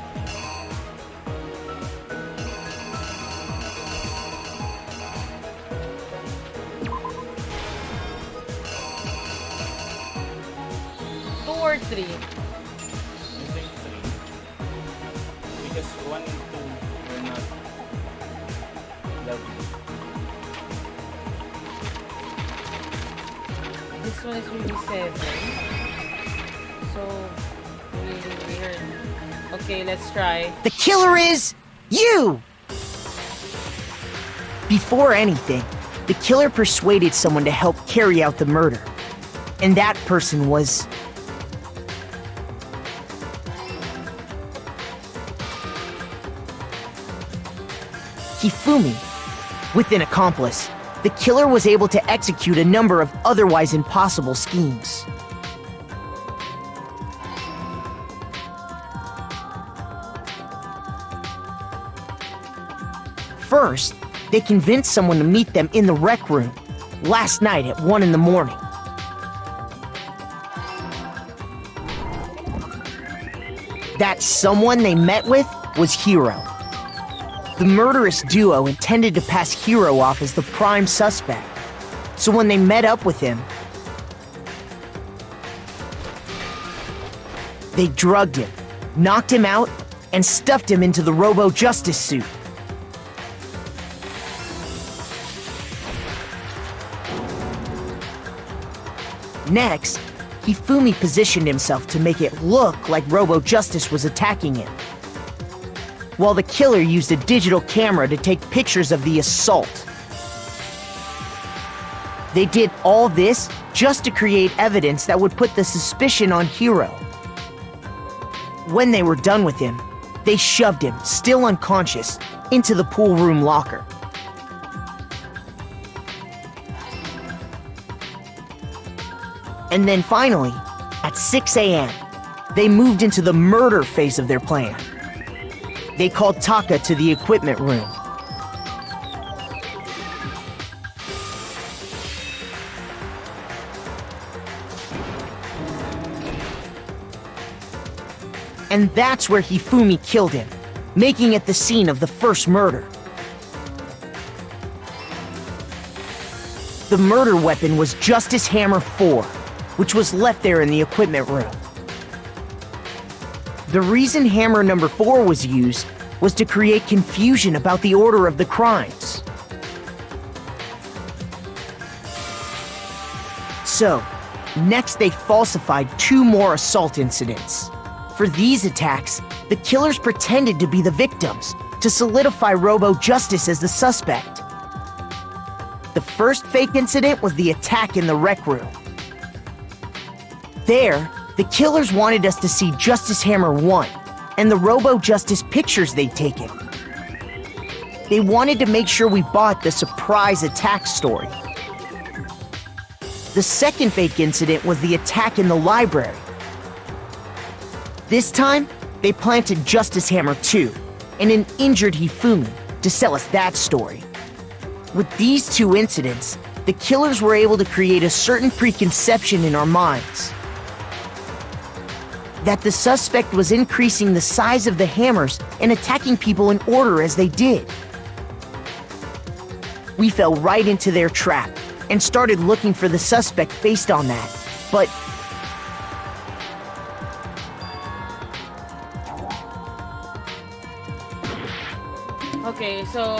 Or 3. I think 3. Because 1 and 2 were not lovely. This one is really 7. So really weird. Okay, let's try. The killer is you! Before anything, the killer persuaded someone to help carry out the murder. And that person was... Hifumi. With an accomplice, the killer was able to execute a number of otherwise impossible schemes. First, they convinced someone to meet them in the rec room last night at 1 in the morning. That someone they met with was Hiro. The murderous duo intended to pass Hiro off as the prime suspect, so when they met up with him, they drugged him, knocked him out, and stuffed him into the Robo-Justice suit. Next, Hifumi positioned himself to make it look like Robo-Justice was attacking him, while the killer used a digital camera to take pictures of the assault. They did all this just to create evidence that would put the suspicion on Hiro. When they were done with him, they shoved him, still unconscious, into the pool room locker. And then finally, at 6 a.m., they moved into the murder phase of their plan. They called Taka to the equipment room. And that's where Hifumi killed him, making it the scene of the first murder. The murder weapon was Justice Hammer 4, which was left there in the equipment room. The reason Hammer number 4 was used was to create confusion about the order of the crimes. So, next they falsified 2 more assault incidents. For these attacks, the killers pretended to be the victims to solidify Robo-Justice as the suspect. The first fake incident was the attack in the rec room. There, the killers wanted us to see Justice Hammer 1 and the Robo-Justice pictures they'd taken. They wanted to make sure we bought the surprise attack story. The second fake incident was the attack in the library. This time, they planted Justice Hammer 2 and an injured Hifumi to sell us that story. With these 2 incidents, the killers were able to create a certain preconception in our minds that the suspect was increasing the size of the hammers and attacking people in order as they did. We fell right into their trap and started looking for the suspect based on that, but Okay, so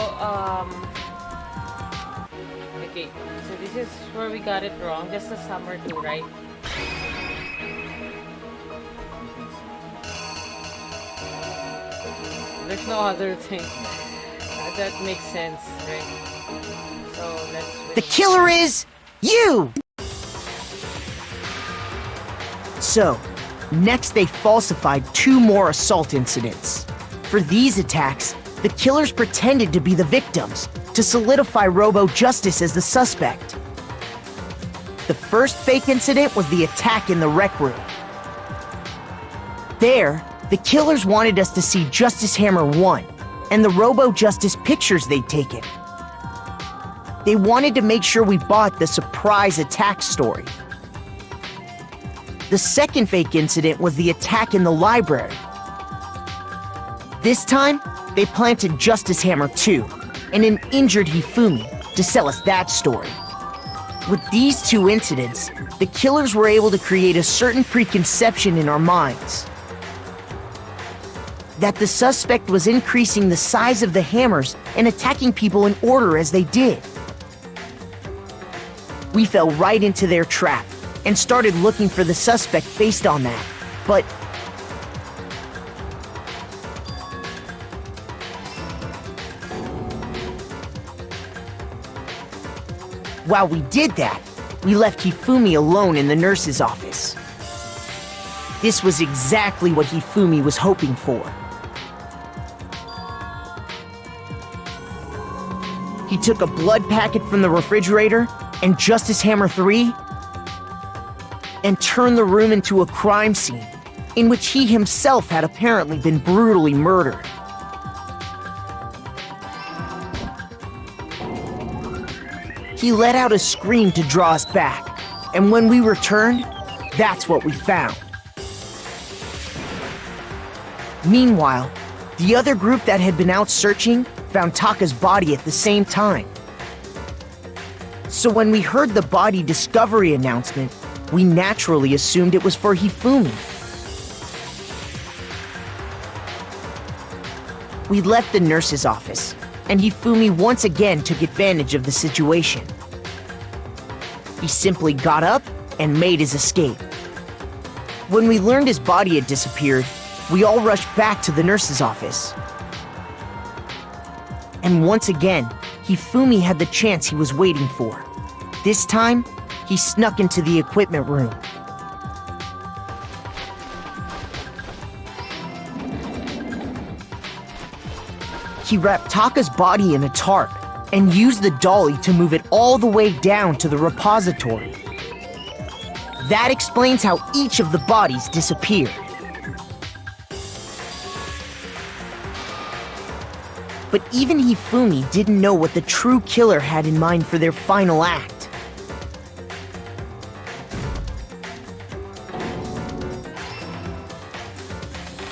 this is where we got it wrong. That's the summer 2, right? There's no other thing. That makes sense, right? So let's switch. the killer is you! So, next they falsified 2 more assault incidents. For these attacks, the killers pretended to be the victims to solidify Robo-Justice as the suspect. The first fake incident was the attack in the rec room. There, the killers wanted us to see Justice Hammer 1 and the Robo-Justice pictures they'd taken. They wanted to make sure we bought the surprise attack story. The second fake incident was the attack in the library. This time, they planted Justice Hammer 2 and an injured Hifumi to sell us that story. With these 2 incidents, the killers were able to create a certain preconception in our minds that the suspect was increasing the size of the hammers and attacking people in order as they did. We fell right into their trap and started looking for the suspect based on that, but while we did that, we left Hifumi alone in the nurse's office. This was exactly what Hifumi was hoping for. He took a blood packet from the refrigerator and Justice Hammer 3 and turned the room into a crime scene in which he himself had apparently been brutally murdered. He let out a scream to draw us back, and when we returned, that's what we found. Meanwhile, The other group that had been out searching found Taka's body at the same time. So when we heard the body discovery announcement, we naturally assumed it was for Hifumi. We left the nurse's office, and Hifumi once again took advantage of the situation. He simply got up and made his escape. When we learned his body had disappeared, we all rushed back to the nurse's office. And once again, Hifumi had the chance he was waiting for. This time, he snuck into the equipment room. He wrapped Taka's body in a tarp and used the dolly to move it all the way down to the repository. That explains how each of the bodies disappeared. But even Hifumi didn't know what the true killer had in mind for their final act.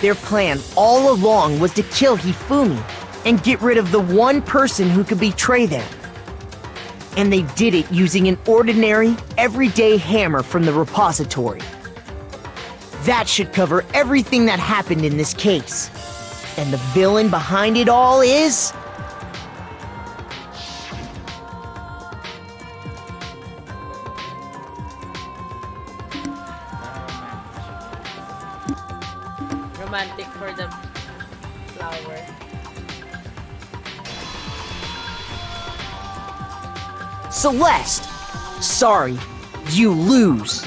Their plan all along was to kill Hifumi and get rid of the one person who could betray them. And they did it using an ordinary, everyday hammer from the repository. That should cover everything that happened in this case. And the villain behind it all is... Romantic for the flower. Celeste! Sorry, you lose.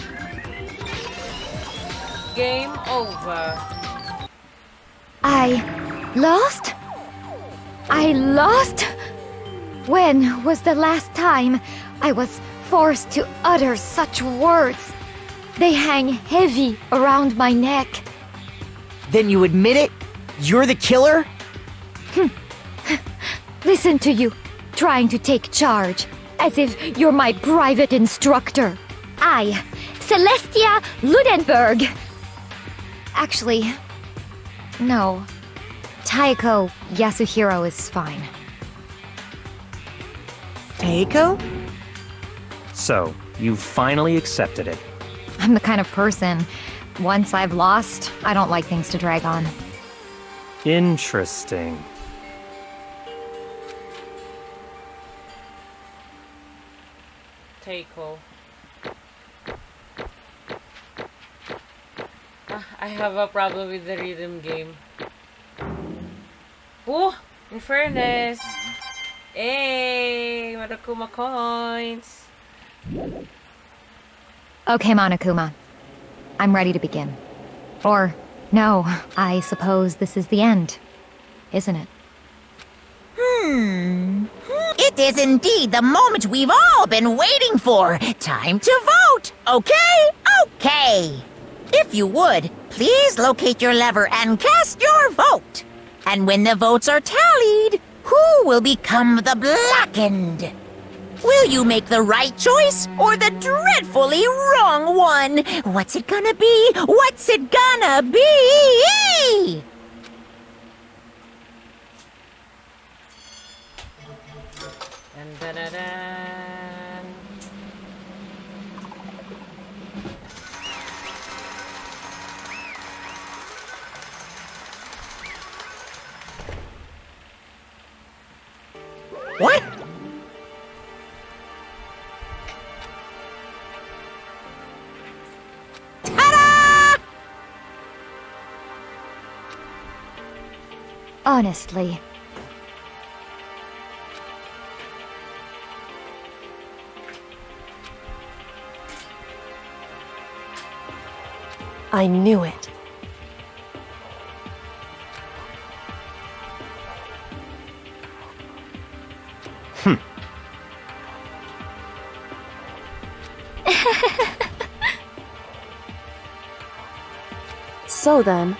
Game over. I lost? I lost? When was the last time I was forced to utter such words? They hang heavy around my neck. Then you admit it? You're the killer? Listen to you, trying to take charge, as if you're my private instructor. I, Celestia Ludenberg. Actually, no. Taiko Yasuhiro is fine. Taiko? So, you finally accepted it. I'm the kind of person, once I've lost, I don't like things to drag on. Interesting. Taiko. I have a problem with the rhythm game. Oh, in fairness. Hey, Monokuma coins. Okay, Monokuma. I'm ready to begin. Or, no, I suppose this is the end, isn't it? It is indeed the moment we've all been waiting for. Time to vote, okay? Okay. If you would, please locate your lever and cast your vote. And when the votes are tallied, who will become the Blackened? Will you make the right choice or the dreadfully wrong one? What's it gonna be? What's it gonna be? Dun, dun, dun, dun. What? Ta-da! Honestly. I knew it. So then...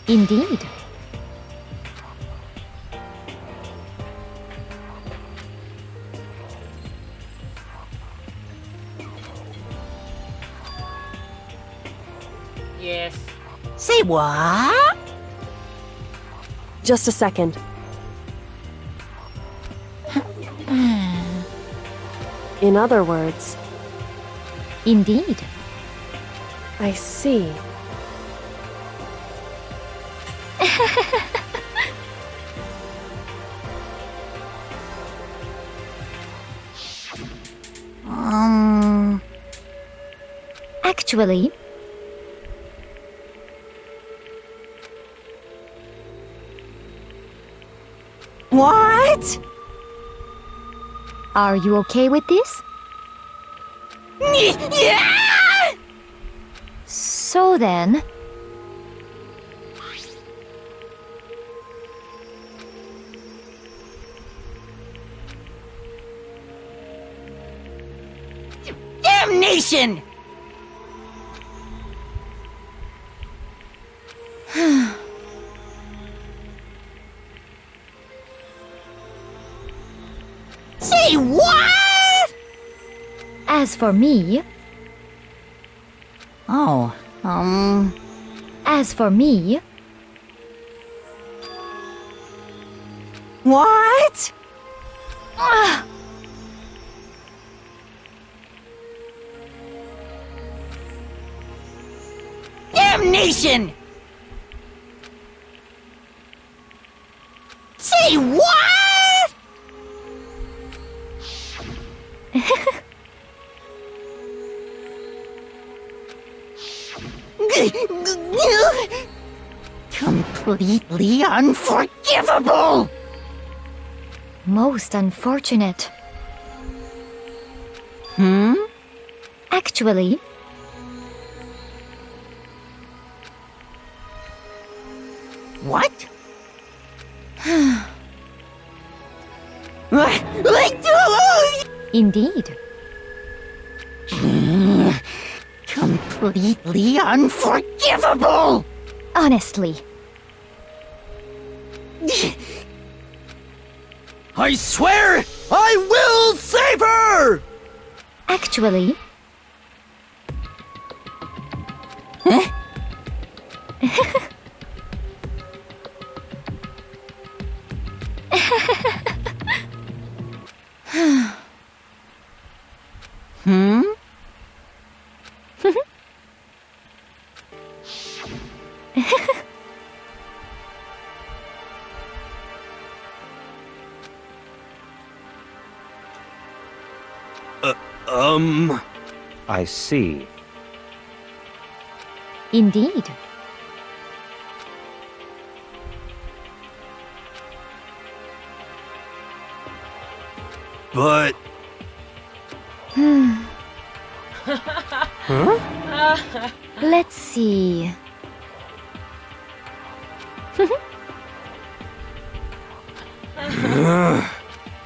Indeed. Yes. Say what? Just a second. In other words, Indeed. I see. Actually, What? are you okay with this? Yeah! So then, Damnation! Say what? as for me, Oh, as for me, what? Damnation! Say what? Completely unforgivable! most unfortunate. Actually, What? indeed. Completely unforgivable! Honestly, I swear I will save her! actually, I see. indeed. But Let's see.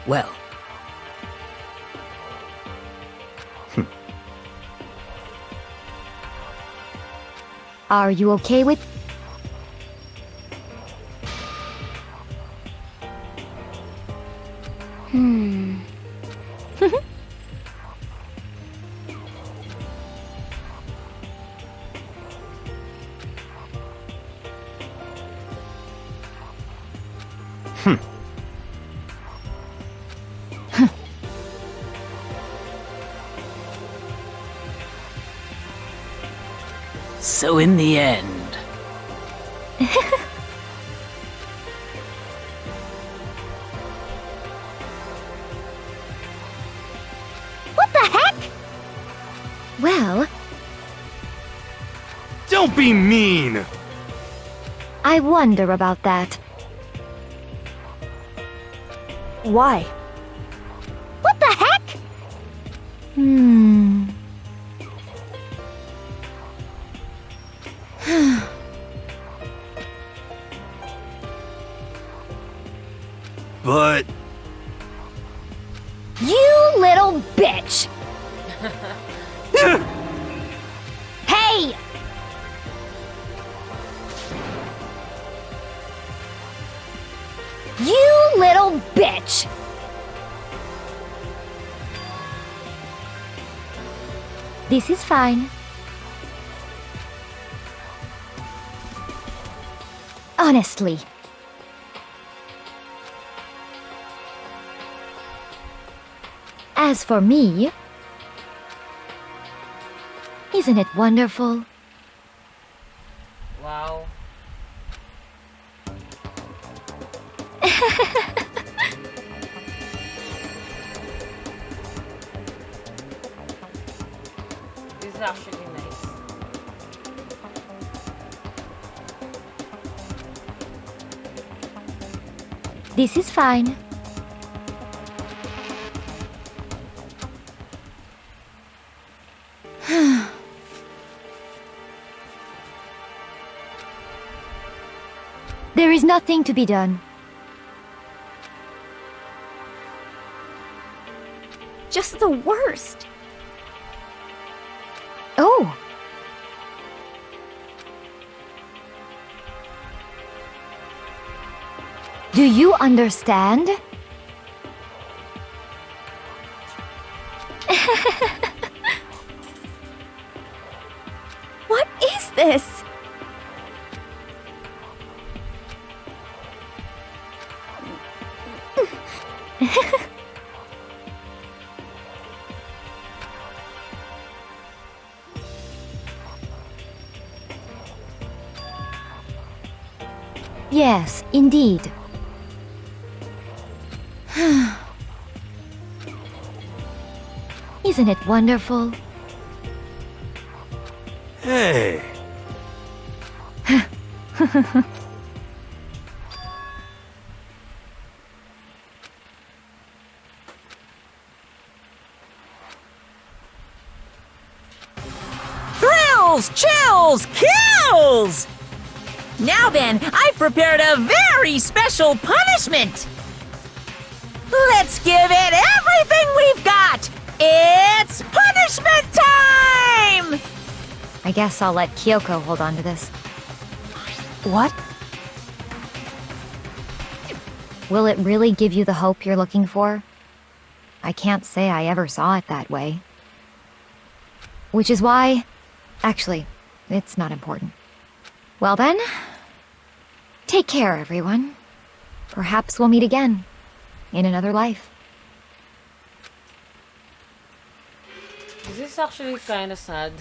Well, Are you okay with? so in the end, What the heck? Well, don't be mean! I wonder about that. Why? What the heck? But You little bitch! Hey! You little bitch! This is fine. Honestly. As for me, isn't it wonderful? Wow. This is actually nice. This is fine. There is nothing to be done. Just the worst. Oh! Do you understand? What is this? Yes, indeed. Isn't it wonderful? Hey. Thrills, chills, kills! Now then, I've prepared a very special punishment! Let's give it everything we've got! It's punishment time! I guess I'll let Kyoko hold on to this. What? Will it really give you the hope you're looking for? I can't say I ever saw it that way. Which is why... Actually, it's not important. Well then, take care, everyone. Perhaps we'll meet again, in another life. This is actually kind of sad.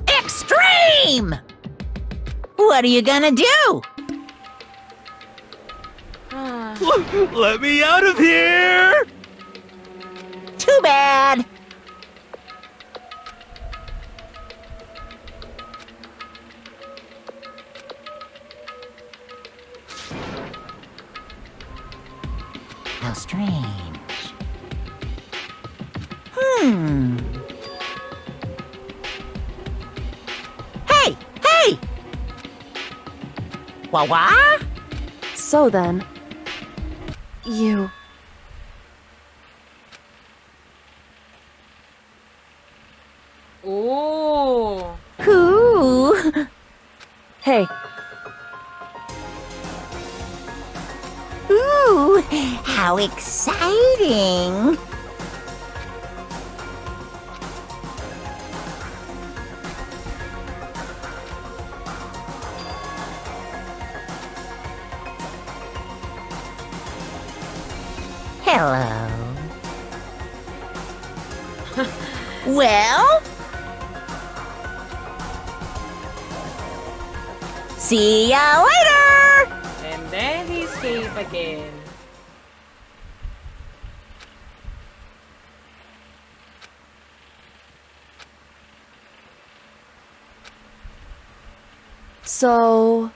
Extreme! What are you gonna do? Let me out of here! Too bad. How strange. Hey! Hey! Wah? So then, you. Ooh. Who? Hey, Ooh, how exciting! Hello. Well? See ya later! And then he escaped again. so.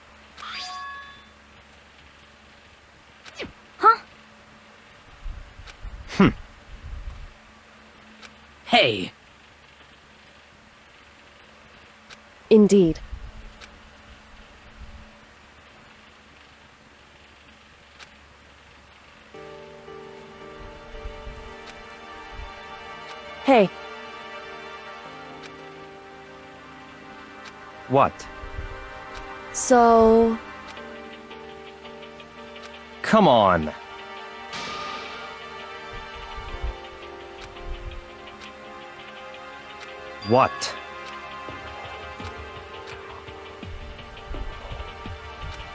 Hey, Indeed. Hey, What? so. Come on. What?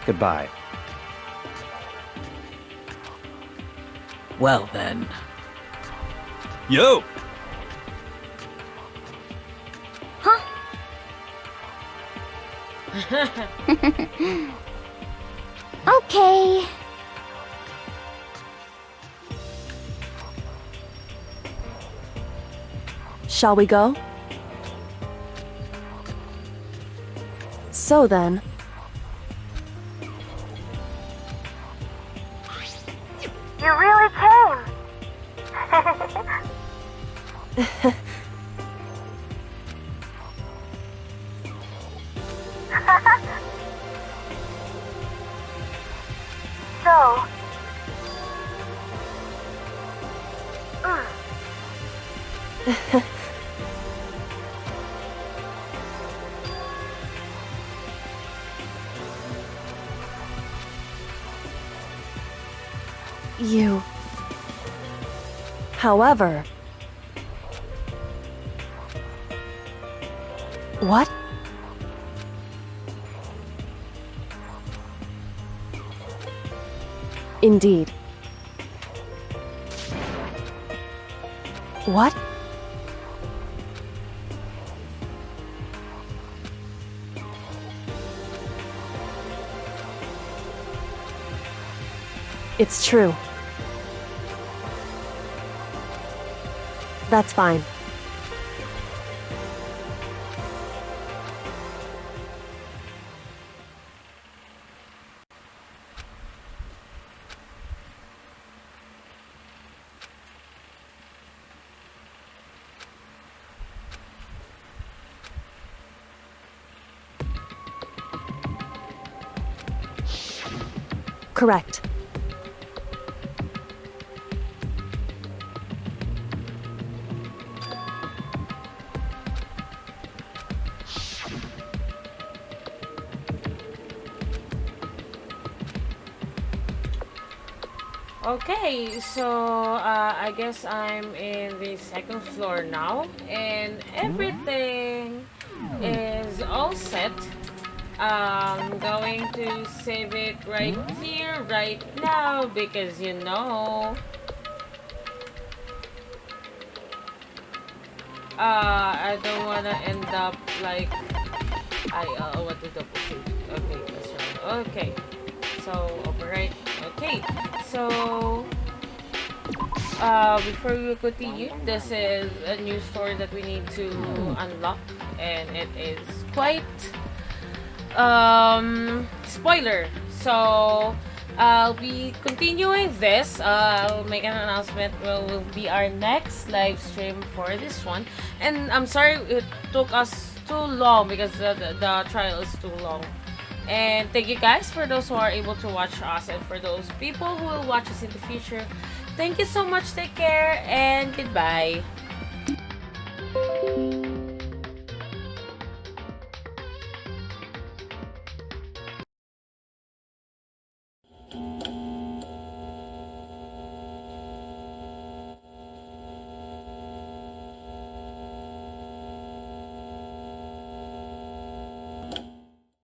Goodbye. well then. Yo! Okay. Shall we go? So then. You really came. So. You. However. What? Indeed. What? It's true. That's fine. Correct. Okay, so I guess I'm in the second floor now, and everything is all set. I'm going to save it right here, right now, because you know, I don't want to end up like I what did I say? Okay, that's right. Okay. So, override. Okay. So, before we continue, this is a new story that we need to unlock, and it is quite spoiler. So I'll be continuing this. I'll make an announcement. Will be our next live stream for this one. And I'm sorry it took us too long because the trial is too long. And thank you guys for those who are able to watch us, and for those people who will watch us in the future. Thank you so much. Take care and goodbye.